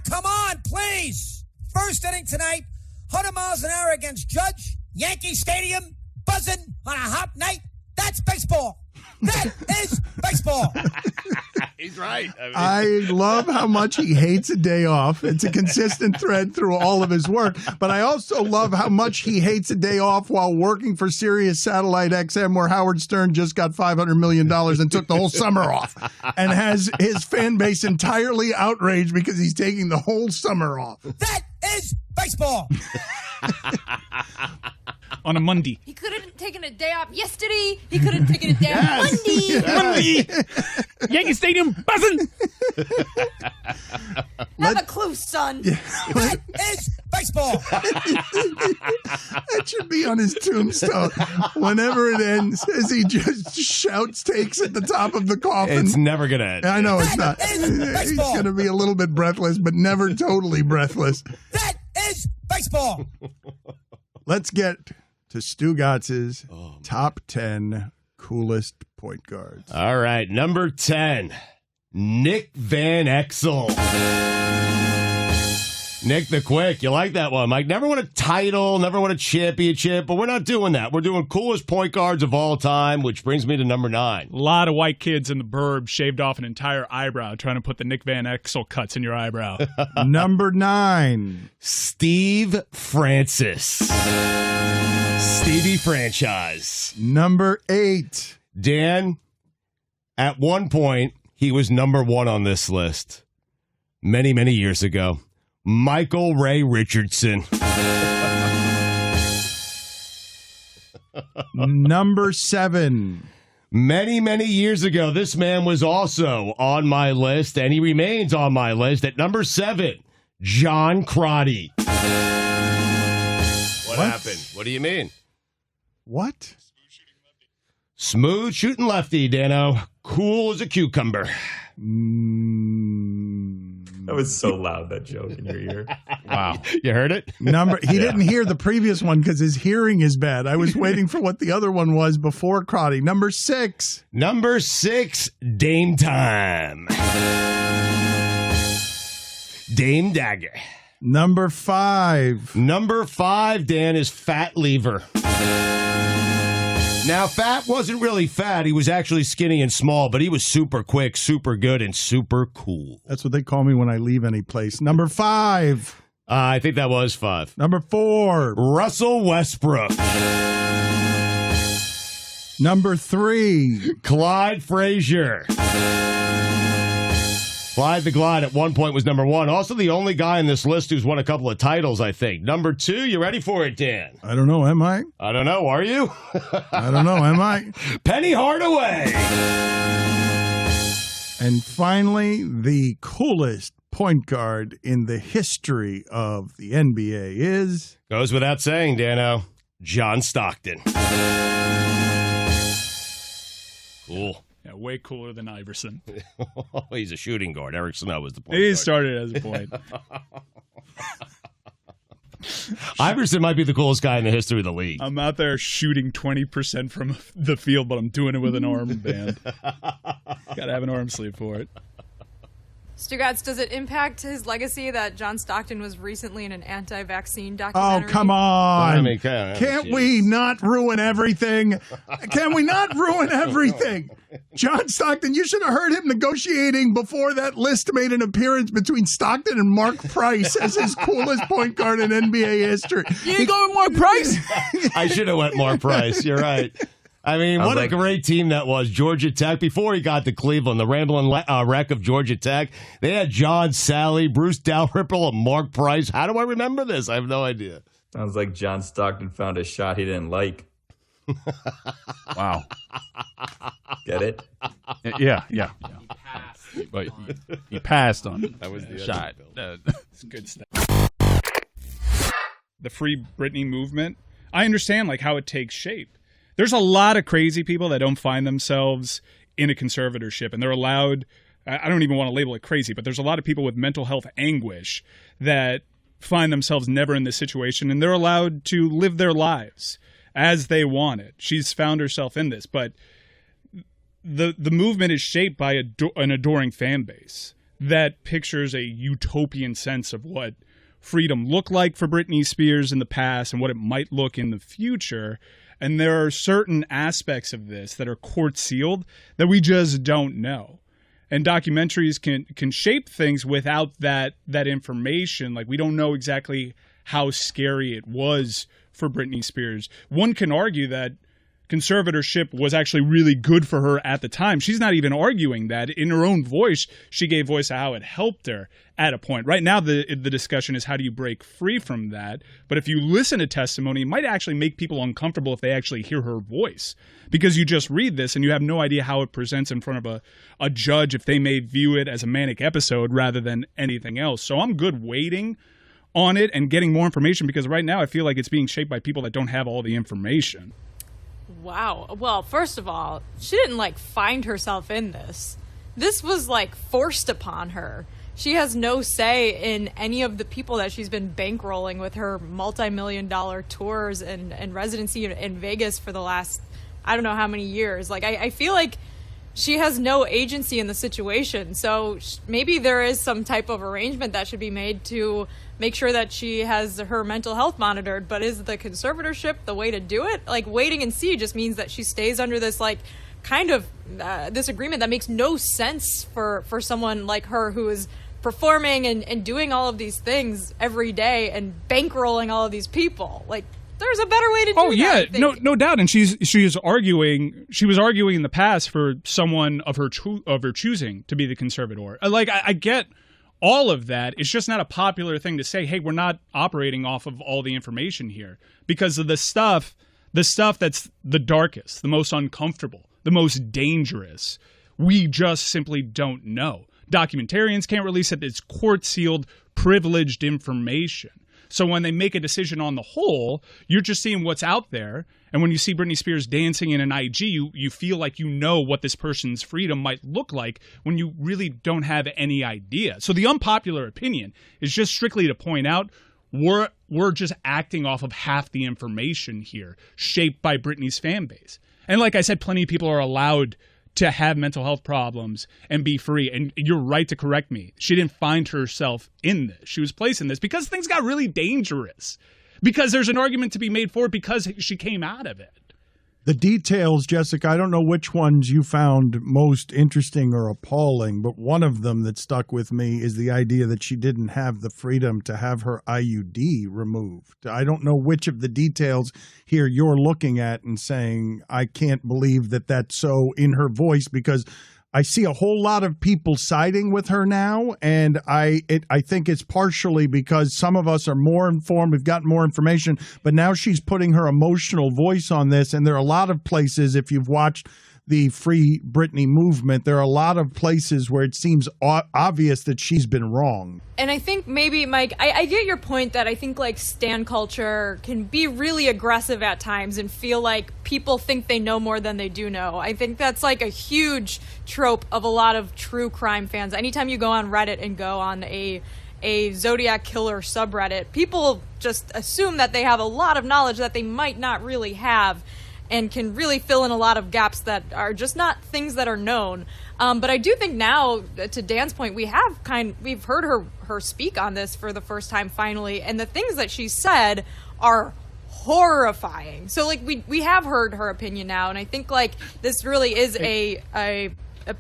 Come on, please. First inning tonight, 100 miles an hour against Judge, Yankee Stadium, buzzing on a hot night. That's baseball. That is baseball. He's right. I love how much he hates a day off. It's a consistent thread through all of his work. But I also love how much he hates a day off while working for Sirius Satellite XM, where Howard Stern just got $500 million and took the whole summer off and has his fan base entirely outraged because he's taking the whole summer off. That is baseball. On a Monday. He could have taken a day off yesterday. He could have taken a day off Monday. Monday. Yankee Stadium buzzing. Have a clue, son. That is baseball. That should be on his tombstone. Whenever it ends, as he just shouts takes at the top of the coffin. It's never going to end. I know it's not. That is He's baseball. going to be a little bit breathless, but never totally breathless. That is baseball. Let's get to Stugotz's top 10 coolest point guards. All right, number 10, Nick Van Exel. Nick the Quick. You like that one, Mike? Never won a title, never won a championship, but we're not doing that. We're doing coolest point guards of all time, which brings me to number 9. A lot of white kids in the burbs shaved off an entire eyebrow trying to put the Nick Van Exel cuts in your eyebrow. Number 9. Steve Francis. Stevie Franchise. Number 8. Dan, at one point, he was number 1 on this list. Many, many years ago. Michael Ray Richardson. Number 7. Many, many years ago, this man was also on my list, and he remains on my list at number 7, John Crotty. What happened? What do you mean? What? Smooth shooting lefty, Dano. Cool as a cucumber. That was so loud, that joke in your ear. Wow. You heard it? He didn't hear the previous one because his hearing is bad. I was waiting for what the other one was before Crotty. Number 6. Number 6, Dame Time. Dame Dagger. Number 5. Number 5, Dan, is Fat Lever. Now, Fat wasn't really fat. He was actually skinny and small, but he was super quick, super good, and super cool. That's what they call me when I leave any place. Number 5. I think that was 5. Number 4. Russell Westbrook. Number 3. Clyde Frazier. Clyde the Glide at one point was number 1. Also the only guy on this list who's won a couple of titles, I think. Number 2, you ready for it, Dan? I don't know, am I? I don't know, are you? I don't know, am I? Penny Hardaway. And finally, the coolest point guard in the history of the NBA is... Goes without saying, Dano, John Stockton. Cool. Yeah, way cooler than Iverson. He's a shooting guard. Eric Snow was the point He guard. started as a point. Iverson might be the coolest guy in the history of the league. I'm out there shooting 20% from the field, but I'm doing it with an arm band. Gotta have an arm sleeve for it. Stugotz, does it impact his legacy that John Stockton was recently in an anti-vaccine Oh, documentary? come on. I mean, Can't we not ruin everything? Can we not ruin everything? John Stockton, you should have heard him negotiating before that list made an appearance between Stockton and Mark Price as his coolest point guard in NBA history. You ain't going Mark Price? I should have went Mark Price. You're right. I mean, what a great team that was. Georgia Tech, before he got to Cleveland, the rambling wreck of Georgia Tech. They had John Sally, Bruce Dalrymple, and Mark Price. How do I remember this? I have no idea. Sounds like John Stockton found a shot he didn't like. Wow. Get it? Yeah. But he passed on it. That was the shot. It's good stuff. the Free Britney movement, I understand like how it takes shape. There's a lot of crazy people that don't find themselves in a conservatorship, and they're allowed, I don't even want to label it crazy, but there's a lot of people with mental health anguish that find themselves never in this situation, and they're allowed to live their lives as they want it. She's found herself in this, but the movement is shaped by an adoring fan base that pictures a utopian sense of what freedom looked like for Britney Spears in the past and what it might look in the future. And there are certain aspects of this that are court sealed that we just don't know. And documentaries can shape things without that information. Like, we don't know exactly how scary it was for Britney Spears. One can argue that conservatorship was actually really good for her at the time. She's not even arguing that. In her own voice, she gave voice to how it helped her at a point. Right now, the discussion is how do you break free from that? But if you listen to testimony, it might actually make people uncomfortable if they actually hear her voice. Because you just read this and you have no idea how it presents in front of a judge if they may view it as a manic episode rather than anything else. So I'm good waiting on it and getting more information, because right now I feel like it's being shaped by people that don't have all the information. Wow. Well, first of all, she didn't like find herself in this. This was like forced upon her. She has no say in any of the people that she's been bankrolling with her multi-million-dollar tours and residency in Vegas for the last, I don't know how many years. Like, I feel like she has no agency in the situation. So maybe there is some type of arrangement that should be made to make sure that she has her mental health monitored. But is the conservatorship the way to do it? Like, waiting and see just means that she stays under this, like, kind of this agreement that makes no sense for someone like her who is performing and doing all of these things every day and bankrolling all of these people. Like, there's a better way to do that. Oh yeah, no doubt. And she was arguing in the past for someone of her choosing to be the conservator. Like, I get all of that. It's just not a popular thing to say, hey, we're not operating off of all the information here, because of the stuff that's the darkest, the most uncomfortable, the most dangerous. We just simply don't know. Documentarians can't release it. It's court-sealed, privileged information. So when they make a decision on the whole, you're just seeing what's out there. And when you see Britney Spears dancing in an IG, you feel like you know what this person's freedom might look like when you really don't have any idea. So the unpopular opinion is just strictly to point out we're just acting off of half the information here, shaped by Britney's fan base. And like I said, plenty of people are allowed to have mental health problems and be free. And you're right to correct me. She didn't find herself in this. She was placed in this because things got really dangerous. Because there's an argument to be made for it because she came out of it. The details, Jessica, I don't know which ones you found most interesting or appalling, but one of them that stuck with me is the idea that she didn't have the freedom to have her IUD removed. I don't know which of the details here you're looking at and saying, I can't believe that that's so in her voice, because I see a whole lot of people siding with her now, and I think it's partially because some of us are more informed, we've got more information, but now she's putting her emotional voice on this, and there are a lot of places, if you've watched the Free Britney movement, there are a lot of places where it seems obvious that she's been wrong. And I think maybe, Mike, I get your point that I think like stan culture can be really aggressive at times and feel like people think they know more than they do know. I think that's like a huge trope of a lot of true crime fans. Anytime you go on Reddit and go on a Zodiac Killer subreddit, people just assume that they have a lot of knowledge that they might not really have, and can really fill in a lot of gaps that are just not things that are known. But I do think now, to Dan's point, we've heard her speak on this for the first time finally, and the things that she said are horrifying. So like we have heard her opinion now, and I think like this really is a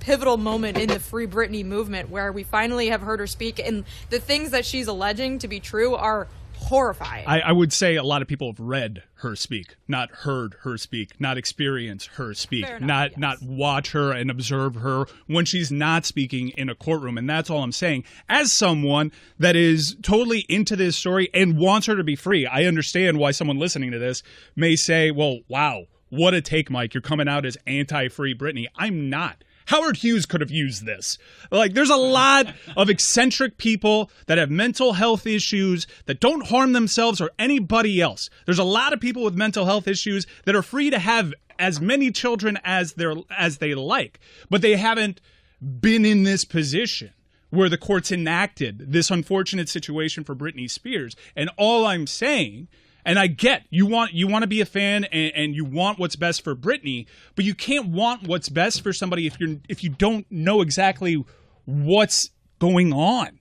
pivotal moment in the Free Britney movement where we finally have heard her speak, and the things that she's alleging to be true are horrifying. I would say a lot of people have read her speak, not heard her speak, not experienced her speak, not watch her and observe her when she's not speaking in a courtroom. And that's all I'm saying. As someone that is totally into this story and wants her to be free, I understand why someone listening to this may say, well, wow, what a take, Mike. You're coming out as anti-Free Britney. I'm not. Howard Hughes could have used this. Like, there's a lot of eccentric people that have mental health issues that don't harm themselves or anybody else. There's a lot of people with mental health issues that are free to have as many children as they like, but they haven't been in this position where the courts enacted this unfortunate situation for Britney Spears. And all I'm saying, and I get you want to be a fan and you want what's best for Britney, but you can't want what's best for somebody if you don't know exactly what's going on.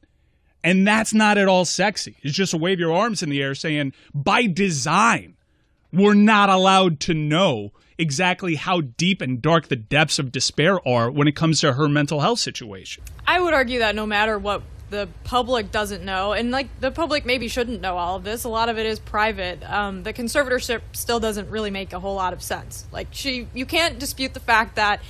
And that's not at all sexy. It's just to wave your arms in the air saying, by design, we're not allowed to know exactly how deep and dark the depths of despair are when it comes to her mental health situation. I would argue that no matter what the public doesn't know, and like the public maybe shouldn't know all of this, a lot of it is private. The conservatorship still doesn't really make a whole lot of sense. Like you can't dispute the fact that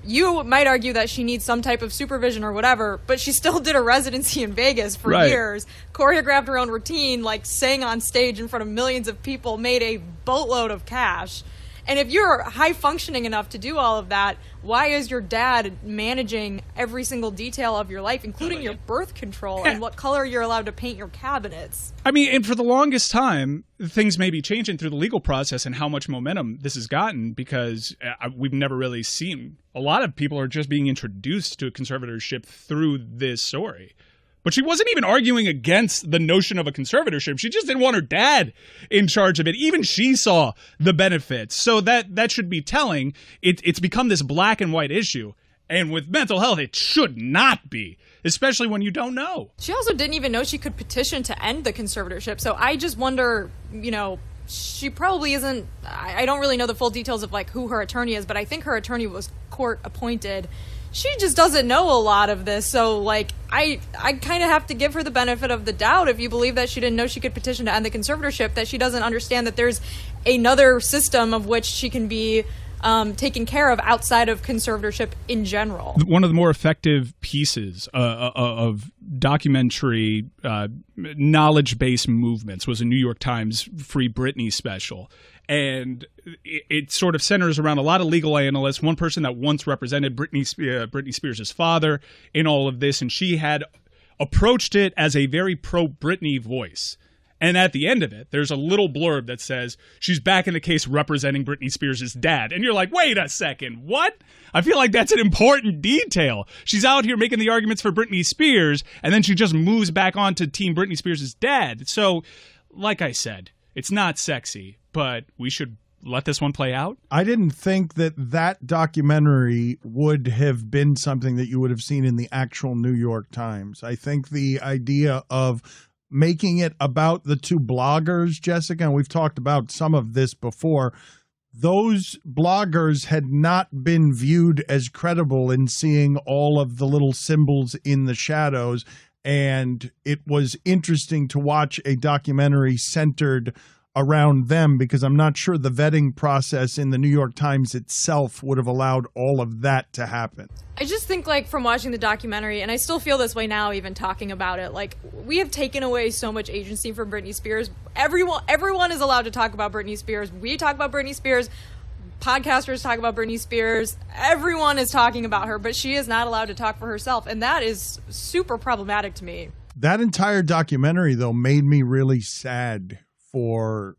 you might argue that she needs some type of supervision or whatever, but she still did a residency in Vegas for years, choreographed her own routine, like sang on stage in front of millions of people, made a boatload of cash. And if you're high functioning enough to do all of that, why is your dad managing every single detail of your life, including your birth control and what color you're allowed to paint your cabinets? I mean, and for the longest time, things may be changing through the legal process and how much momentum this has gotten, because we've never really seen. A lot of people are just being introduced to a conservatorship through this story. But she wasn't even arguing against the notion of a conservatorship. She just didn't want her dad in charge of it. Even she saw the benefits. So that should be telling. It's become this black and white issue. And with mental health, it should not be, especially when you don't know. She also didn't even know she could petition to end the conservatorship. So I just wonder, she probably isn't, I don't really know the full details of like who her attorney is, but I think her attorney was court appointed. She just doesn't know a lot of this, so like I kind of have to give her the benefit of the doubt if you believe that she didn't know she could petition to end the conservatorship, that she doesn't understand that there's another system of which she can be taken care of outside of conservatorship in general. One of the more effective pieces of documentary knowledge-based movements was a New York Times Free Britney special. And it sort of centers around a lot of legal analysts, one person that once represented Britney Spears' father in all of this, and she had approached it as a very pro-Britney voice. And at the end of it, there's a little blurb that says she's back in the case representing Britney Spears' dad. And you're like, wait a second, what? I feel like that's an important detail. She's out here making the arguments for Britney Spears, and then she just moves back on to Team Britney Spears' dad. So, like I said, it's not sexy, but we should let this one play out. I didn't think that documentary would have been something that you would have seen in the actual New York Times. I think the idea of making it about the two bloggers, Jessica, and we've talked about some of this before, those bloggers had not been viewed as credible in seeing all of the little symbols in the shadows. And it was interesting to watch a documentary centered around them, because I'm not sure the vetting process in the New York Times itself would have allowed all of that to happen. I just think, like, from watching the documentary, and I still feel this way now even talking about it, like, we have taken away so much agency from Britney Spears. Everyone is allowed to talk about Britney Spears. We talk about Britney Spears. Podcasters talk about Britney Spears. Everyone is talking about her, but she is not allowed to talk for herself, and that is super problematic to me. That entire documentary, though, made me really sad for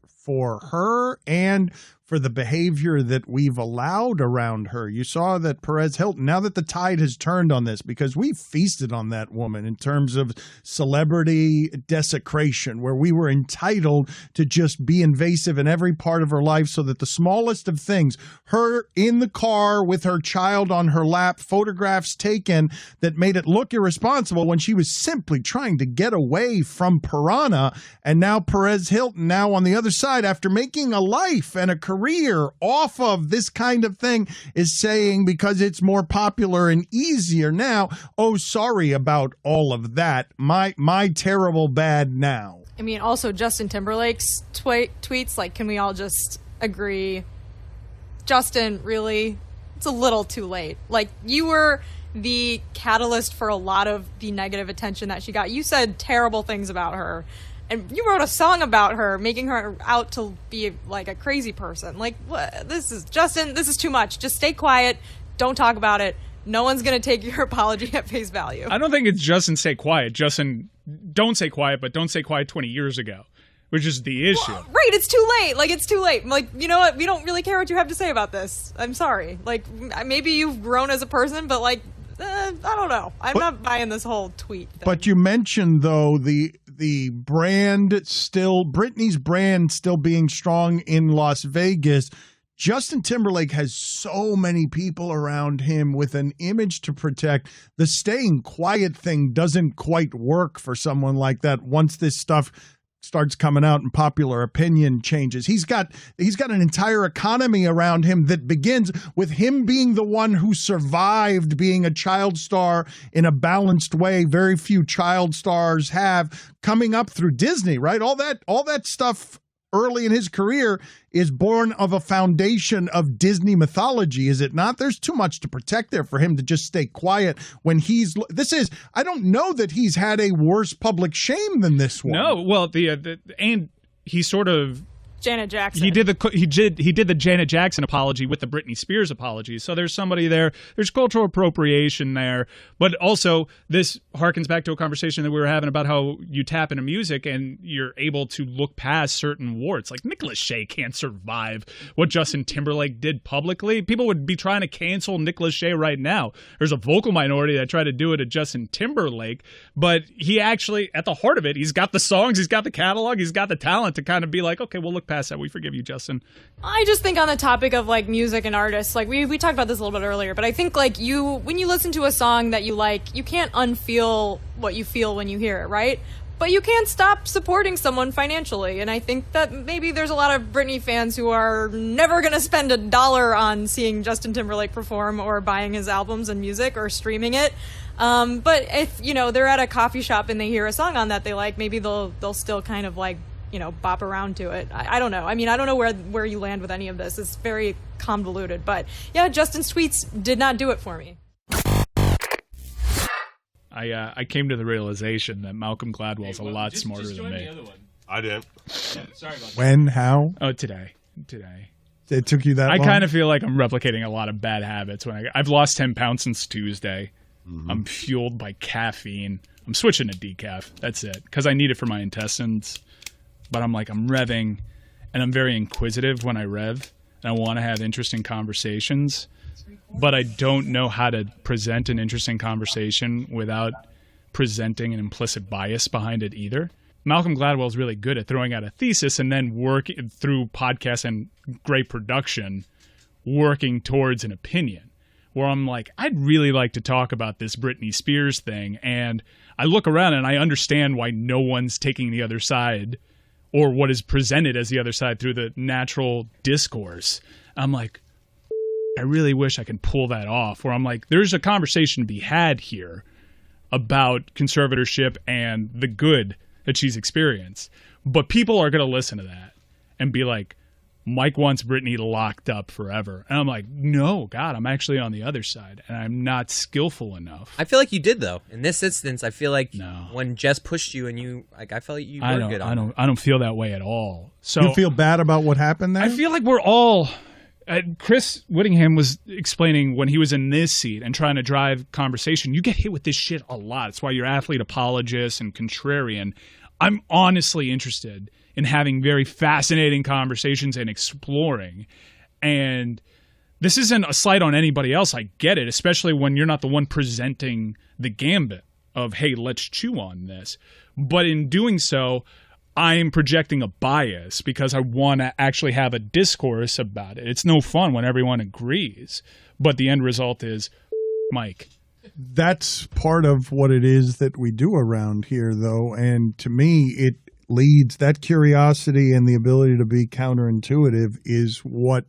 her and for the behavior that we've allowed around her. You saw that Perez Hilton, now that the tide has turned on this, because we feasted on that woman in terms of celebrity desecration, where we were entitled to just be invasive in every part of her life, so that the smallest of things, her in the car with her child on her lap, photographs taken that made it look irresponsible when she was simply trying to get away from Piranha. And now Perez Hilton, now on the other side, after making a life and a career off of this kind of thing, is saying, because it's more popular and easier now, oh, sorry about all of that. My terrible bad now. I mean, also Justin Timberlake's tweets, like, can we all just agree? Justin, really? It's a little too late. Like, you were the catalyst for a lot of the negative attention that she got. You said terrible things about her. And you wrote a song about her, making her out to be like a crazy person. Like, what? This is, Justin, this is too much. Just stay quiet. Don't talk about it. No one's going to take your apology at face value. I don't think it's Justin stay quiet. Justin, don't say quiet, but don't say quiet 20 years ago, which is the issue. Well, right, it's too late. Like, it's too late. Like, you know what? We don't really care what you have to say about this. I'm sorry. Like, maybe you've grown as a person, but, like, I don't know. I'm not buying this whole tweet thing. But you mentioned, though, the brand still, Britney's brand still being strong in Las Vegas. Justin Timberlake has so many people around him with an image to protect. The staying quiet thing doesn't quite work for someone like that once this stuff starts coming out and popular opinion changes. He's got an entire economy around him that begins with him being the one who survived being a child star in a balanced way. Very few child stars have, coming up through Disney, right? All that stuff early in his career is born of a foundation of Disney mythology, is it not? There's too much to protect there for him to just stay quiet when I don't know that he's had a worse public shame than this one. No, well, and he sort of Janet Jackson. He did the Janet Jackson apology with the Britney Spears apology. So there's somebody there. There's cultural appropriation there, but also this harkens back to a conversation that we were having about how you tap into music and you're able to look past certain warts. Like Nick Lachey can't survive what Justin Timberlake did publicly. People would be trying to cancel Nick Lachey right now. There's a vocal minority that tried to do it to Justin Timberlake, but he actually, at the heart of it, he's got the songs, he's got the catalog, he's got the talent to kind of be like, okay, we'll look past that. We forgive you, Justin. I just think on the topic of like music and artists, like we talked about this a little bit earlier, but I think like when you listen to a song that you like, you can't unfeel what you feel when you hear it, right? But you can't stop supporting someone financially. And I think that maybe there's a lot of Britney fans who are never going to spend $1 on seeing Justin Timberlake perform or buying his albums and music or streaming it. But if, they're at a coffee shop and they hear a song on that they like, maybe they'll still kind of like, bop around to it. I don't know. I mean, I don't know where you land with any of this. It's very convoluted. But yeah, Justin's tweets did not do it for me. I came to the realization that Malcolm Gladwell's a lot smarter than me. I didn't. Yeah, sorry about that. When? How? Oh, today. It took you that long? I kind of feel like I'm replicating a lot of bad habits. I've lost 10 pounds since Tuesday. Mm-hmm. I'm fueled by caffeine. I'm switching to decaf. That's it. Because I need it for my intestines. But I'm revving, and I'm very inquisitive when I rev, and I want to have interesting conversations, but I don't know how to present an interesting conversation without presenting an implicit bias behind it either. Malcolm Gladwell is really good at throwing out a thesis and then working through podcasts and great production, working towards an opinion, where I'm like, I'd really like to talk about this Britney Spears thing, and I look around and I understand why no one's taking the other side or what is presented as the other side through the natural discourse. I'm like, I really wish I could pull that off, where I'm like, there's a conversation to be had here about conservatorship and the good that she's experienced. But people are going to listen to that and be like, Mike wants Britney locked up forever. And I'm like, no, God, I'm actually on the other side, and I'm not skillful enough. I feel like you did, though. In this instance, I feel like when Jess pushed you and you, like, I felt like you were good on it. I don't feel that way at all. So you feel bad about what happened there? I feel like we're all... Chris Whittingham was explaining when he was in this seat and trying to drive conversation, you get hit with this shit a lot. It's why you're athlete apologist and contrarian. I'm honestly interested in having very fascinating conversations and exploring. And this isn't a slight on anybody else. I get it, especially when you're not the one presenting the gambit of, hey, let's chew on this. But in doing so, I'm projecting a bias because I want to actually have a discourse about it. It's no fun when everyone agrees, but the end result is Mike. That's part of what it is that we do around here, though. And to me, it leads, that curiosity and the ability to be counterintuitive is what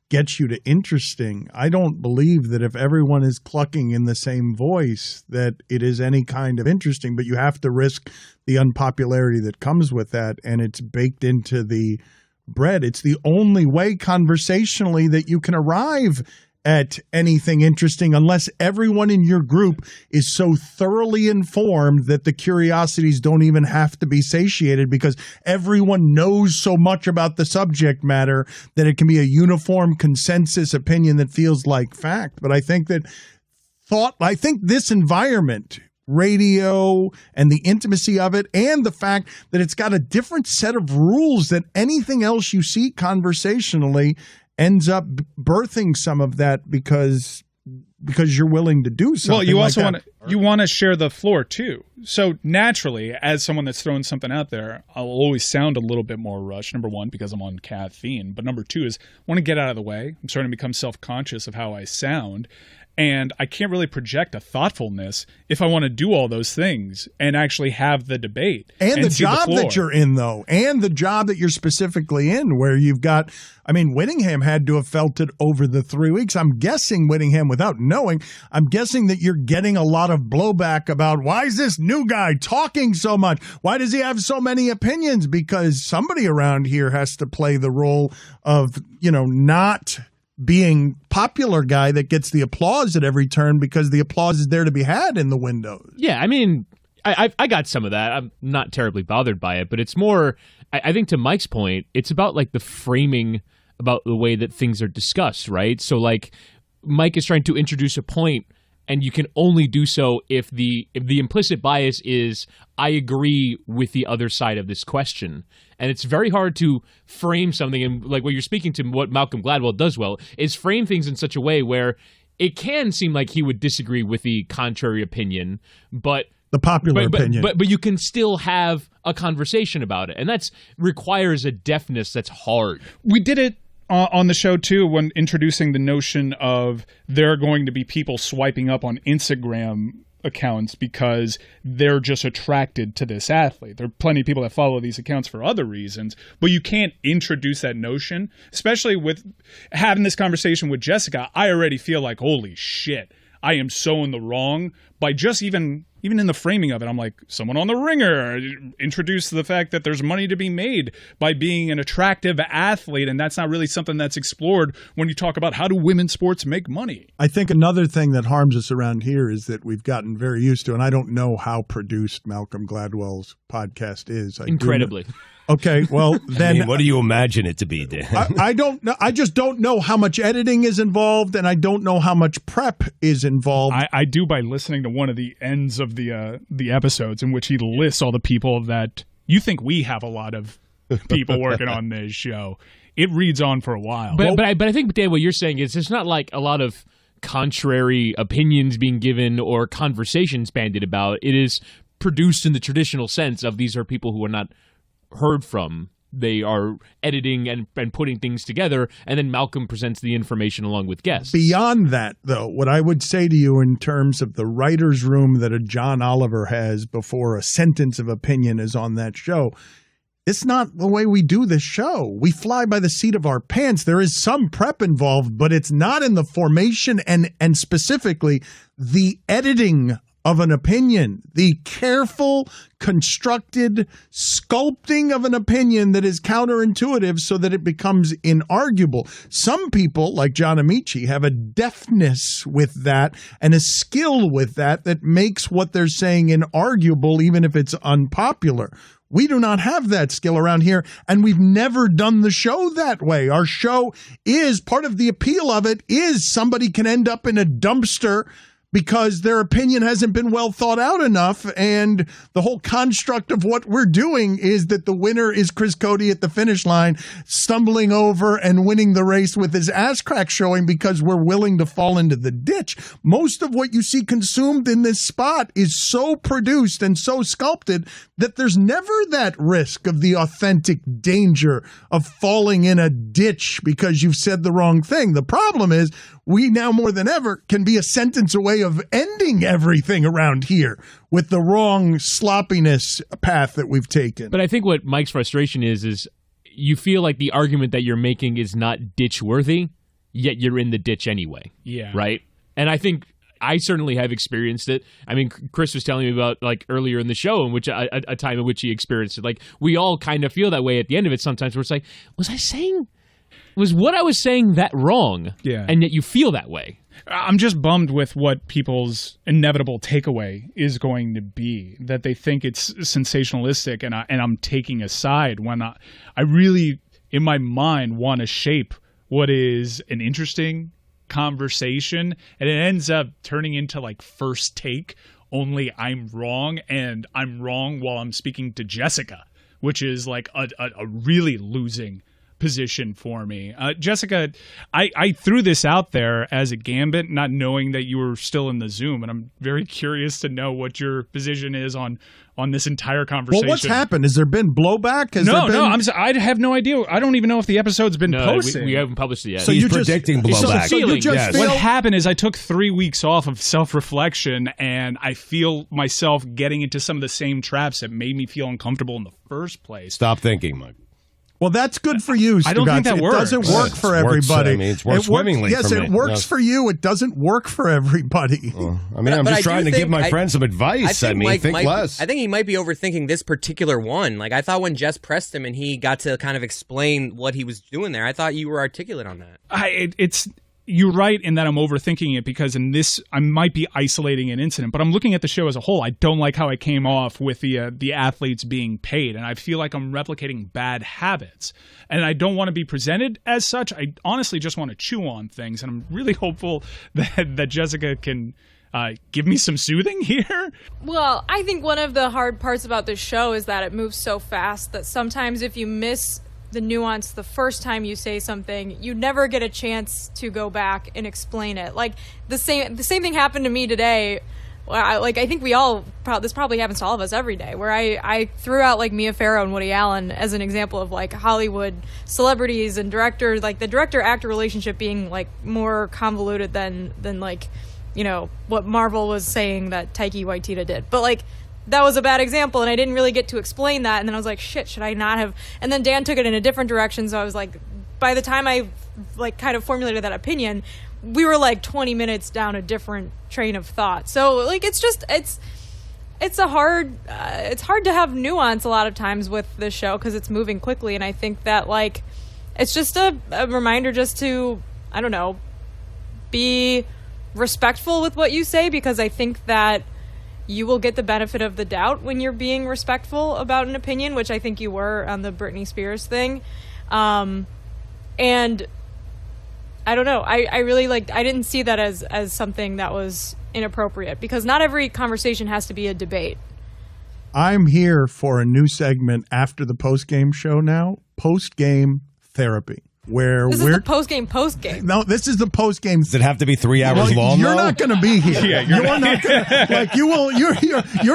gets you to interesting. I don't believe that if everyone is clucking in the same voice that it is any kind of interesting, but you have to risk the unpopularity that comes with that, and it's baked into the bread. It's the only way conversationally that you can arrive at anything interesting, unless everyone in your group is so thoroughly informed that the curiosities don't even have to be satiated, because everyone knows so much about the subject matter that it can be a uniform consensus opinion that feels like fact. But I think that thought. I think this environment, radio and the intimacy of it, and the fact that it's got a different set of rules than anything else you see conversationally, ends up birthing some of that because you're willing to do something. Well, you also like want to share the floor too. So naturally, as someone that's throwing something out there, I'll always sound a little bit more rushed. Number one, because I'm on caffeine. But number two is I want to get out of the way. I'm starting to become self-conscious of how I sound. And I can't really project a thoughtfulness if I want to do all those things and actually have the debate. And the job that you're in, though, and the job that you're specifically in, where you've got, I mean, Whittingham had to have felt it over the 3 weeks. I'm guessing Whittingham, without knowing, I'm guessing that you're getting a lot of blowback about why is this new guy talking so much? Why does he have so many opinions? Because somebody around here has to play the role of, not being popular guy that gets the applause at every turn because the applause is there to be had in the windows. Yeah, I mean, I got some of that. I'm not terribly bothered by it, but it's more, I think to Mike's point, it's about like the framing about the way that things are discussed, right? So like Mike is trying to introduce a point, and you can only do so if the implicit bias is I agree with the other side of this question. And it's very hard to frame something, and like what you're speaking to, what Malcolm Gladwell does well, is frame things in such a way where it can seem like he would disagree with the contrary opinion, but the popular opinion. But you can still have a conversation about it, and that requires a deftness that's hard. We did it on the show too when introducing the notion of there are going to be people swiping up on Instagram accounts because they're just attracted to this athlete. There are plenty of people that follow these accounts for other reasons, but you can't introduce that notion, especially with having this conversation with Jessica. I already feel like, holy shit, I am so in the wrong by just even in the framing of it. I'm like, someone on the Ringer introduced the fact that there's money to be made by being an attractive athlete, and that's not really something that's explored when you talk about how do women's sports make money. I think another thing that harms us around here is that we've gotten very used to, and I don't know how produced Malcolm Gladwell's podcast is. Incredibly. Okay, well, then I mean, what do you imagine it to be, Dan? I don't know. I just don't know how much editing is involved, and I don't know how much prep is involved. I do by listening to one of the ends of the episodes in which he lists all the people that you think we have a lot of people working on this show. It reads on for a while. But I think, Dan, what you're saying is there's not like a lot of contrary opinions being given or conversations bandied about. It is produced in the traditional sense of these are people who are not heard from. They are editing and putting things together, and then Malcolm presents the information along with guests. Beyond that, though, what I would say to you in terms of the writer's room that a John Oliver has before a sentence of opinion is on that show, it's not the way we do this show. We fly by the seat of our pants. There is some prep involved, but it's not in the formation and specifically the editing of an opinion, the careful, constructed sculpting of an opinion that is counterintuitive so that it becomes inarguable. Some people, like John Amici, have a deftness with that and a skill with that makes what they're saying inarguable, even if it's unpopular. We do not have that skill around here, and we've never done the show that way. Our show is, part of the appeal of it is somebody can end up in a dumpster because their opinion hasn't been well thought out enough, and the whole construct of what we're doing is that the winner is Chris Cody at the finish line, stumbling over and winning the race with his ass crack showing because we're willing to fall into the ditch. Most of what you see consumed in this spot is so produced and so sculpted that there's never that risk of the authentic danger of falling in a ditch because you've said the wrong thing. The problem is we now more than ever can be a sentence away of ending everything around here with the wrong sloppiness path that we've taken. But I think what Mike's frustration is you feel like the argument that you're making is not ditch worthy, yet you're in the ditch anyway. Yeah. Right? And I think I certainly have experienced it. I mean, Chris was telling me about like earlier in the show in which a time in which he experienced it. Like we all kind of feel that way at the end of it sometimes where it's like, was what I was saying that wrong? Yeah. And yet you feel that way. I'm just bummed with what people's inevitable takeaway is going to be, that they think it's sensationalistic and I'm taking a side when I really, in my mind, want to shape what is an interesting conversation, and it ends up turning into like First Take, only I'm wrong, and I'm wrong while I'm speaking to Jessica, which is like a really losing position for me. Jessica, I threw this out there as a gambit, not knowing that you were still in the Zoom, and I'm very curious to know what your position is on this entire conversation. Well, what's happened? Has there been blowback? I have no idea. I don't even know if the episode's been posted. We haven't published it yet. So he's predicting blowback. Yes. What happened is I took 3 weeks off of self-reflection, and I feel myself getting into some of the same traps that made me feel uncomfortable in the first place. Stop thinking, Mike. Well, that's good for you, Stugotz. I don't think that works. It doesn't work for everybody. It works swimmingly Yes, for me. it works for you. It doesn't work for everybody. I'm just trying to give my friend some advice. think less. I think he might be overthinking this particular one. Like, I thought when Jess pressed him and he got to kind of explain what he was doing there, I thought you were articulate on that. You're right in that I'm overthinking it, because in this I might be isolating an incident, but I'm looking at the show as a whole. I don't like how I came off with the athletes being paid, and I feel like I'm replicating bad habits, and I don't want to be presented as such. I honestly just want to chew on things, and I'm really hopeful that Jessica can give me some soothing here. Well, I think one of the hard parts about this show is that it moves so fast that sometimes if you miss the nuance the first time you say something, you never get a chance to go back and explain it. Like the same thing happened to me today. I think we all this probably happens to all of us every day, where I threw out like Mia Farrow and Woody Allen as an example of like Hollywood celebrities and directors, like the director-actor relationship being like more convoluted than like, you know, what Marvel was saying that Taika Waititi did. But like, that was a bad example, and I didn't really get to explain that, and then I was like, shit, should I not have? And then Dan took it in a different direction, so I was like, by the time I like kind of formulated that opinion, we were like 20 minutes down a different train of thought. So like, it's hard to have nuance a lot of times with this show because it's moving quickly, and I think that like it's just a reminder just to, I don't know, be respectful with what you say, because I think that you will get the benefit of the doubt when you're being respectful about an opinion, which I think you were on the Britney Spears thing. And I don't know. I really I didn't see that as something that was inappropriate, because not every conversation has to be a debate. I'm here for a new segment after the post-game show now, post-game therapy. Where this is the post-game. No, this is the post-game. Does it have to be 3 hours long? You're not going to be here. Yeah, you're not gonna, like you will. Your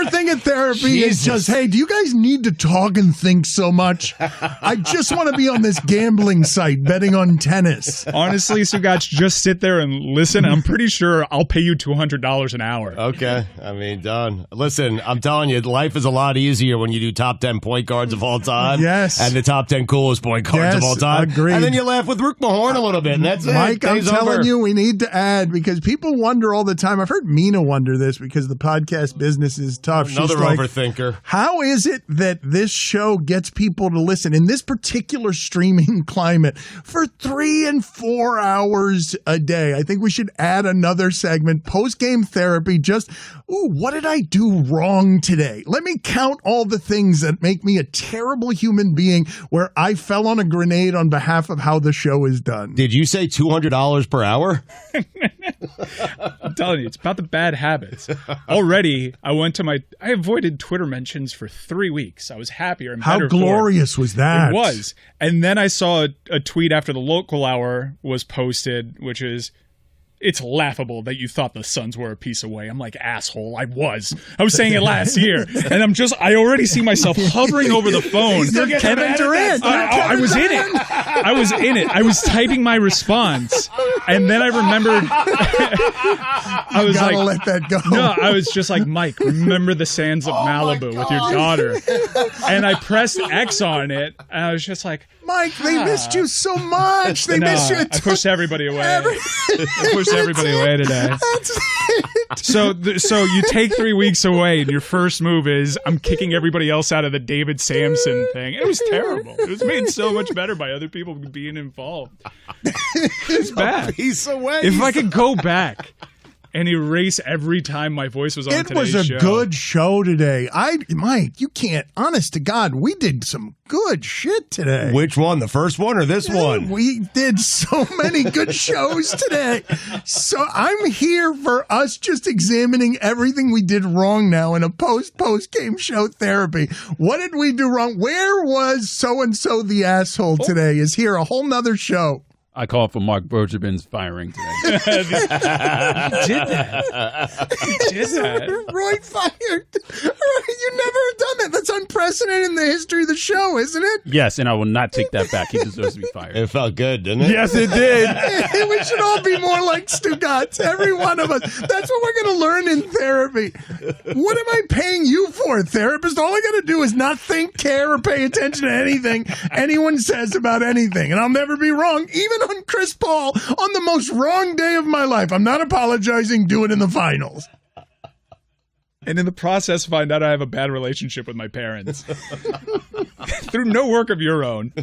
thing in therapy is just, hey, do you guys need to talk and think so much? I just want to be on this gambling site betting on tennis. Honestly, Stugotz, just sit there and listen. I'm pretty sure I'll pay you $200 an hour. Okay, I mean, done. Listen, I'm telling you, life is a lot easier when you do top 10 point guards of all time. Yes, and the top 10 coolest point guards of all time. Agreed. And then you laugh with Rook Mahorn a little bit, and that's Mike, it. I'm telling you, we need to add, because people wonder all the time. I've heard Mina wonder this because the podcast business is tough. Another overthinker. How is it that this show gets people to listen in this particular streaming climate for 3 and 4 hours a day? I think we should add another segment, post-game therapy. Just, what did I do wrong today? Let me count all the things that make me a terrible human being where I fell on a grenade on behalf of how the show is done. Did you say $200 per hour? I'm telling you, it's about the bad habits. Already, I avoided Twitter mentions for 3 weeks. I was happier and better. How glorious was that? It was. And then I saw a tweet after the local hour was posted, which is, it's laughable that you thought the Suns were a piece away. I'm like, asshole, I was saying it last year. And I already see myself hovering over the phone. You're Kevin Durant. I was in it. I was typing my response. And then I remembered. I was gotta like, let that go. No, I was just like, Mike, remember the sands of Malibu with your daughter. And I pressed X on it. And I was just like, Mike, they missed you so much. They missed you. I pushed everybody away. I pushed everybody away today. That's it. So you take 3 weeks away, and your first move is, I'm kicking everybody else out of the David Samson thing. It was terrible. It was made so much better by other people being involved. It's bad. A piece away. If I could go back and erase every time my voice was on It today's was a show. good show today. Mike, you can't, honest to God, we did some good shit today. Which one? The first one or this one? We did so many good shows today. So I'm here for us just examining everything we did wrong now in a post-game show therapy. What did we do wrong? Where was so-and-so the asshole today? Is here a whole nother show. I call for Mark Bergevin's firing today. He did that. Roy fired. You never have done that. That's unprecedented in the history of the show, isn't it? Yes, and I will not take that back. He deserves to be fired. It felt good, didn't it? Yes, it did. We should all be more like Stugotz, every one of us. That's what we're going to learn in therapy. What am I paying you for, therapist? All I got to do is not think, care, or pay attention to anything anyone says about anything, and I'll never be wrong, even on Chris Paul, on the most wrong day of my life. I'm not apologizing. Do it in the finals. And in the process, find out I have a bad relationship with my parents. Through no work of your own.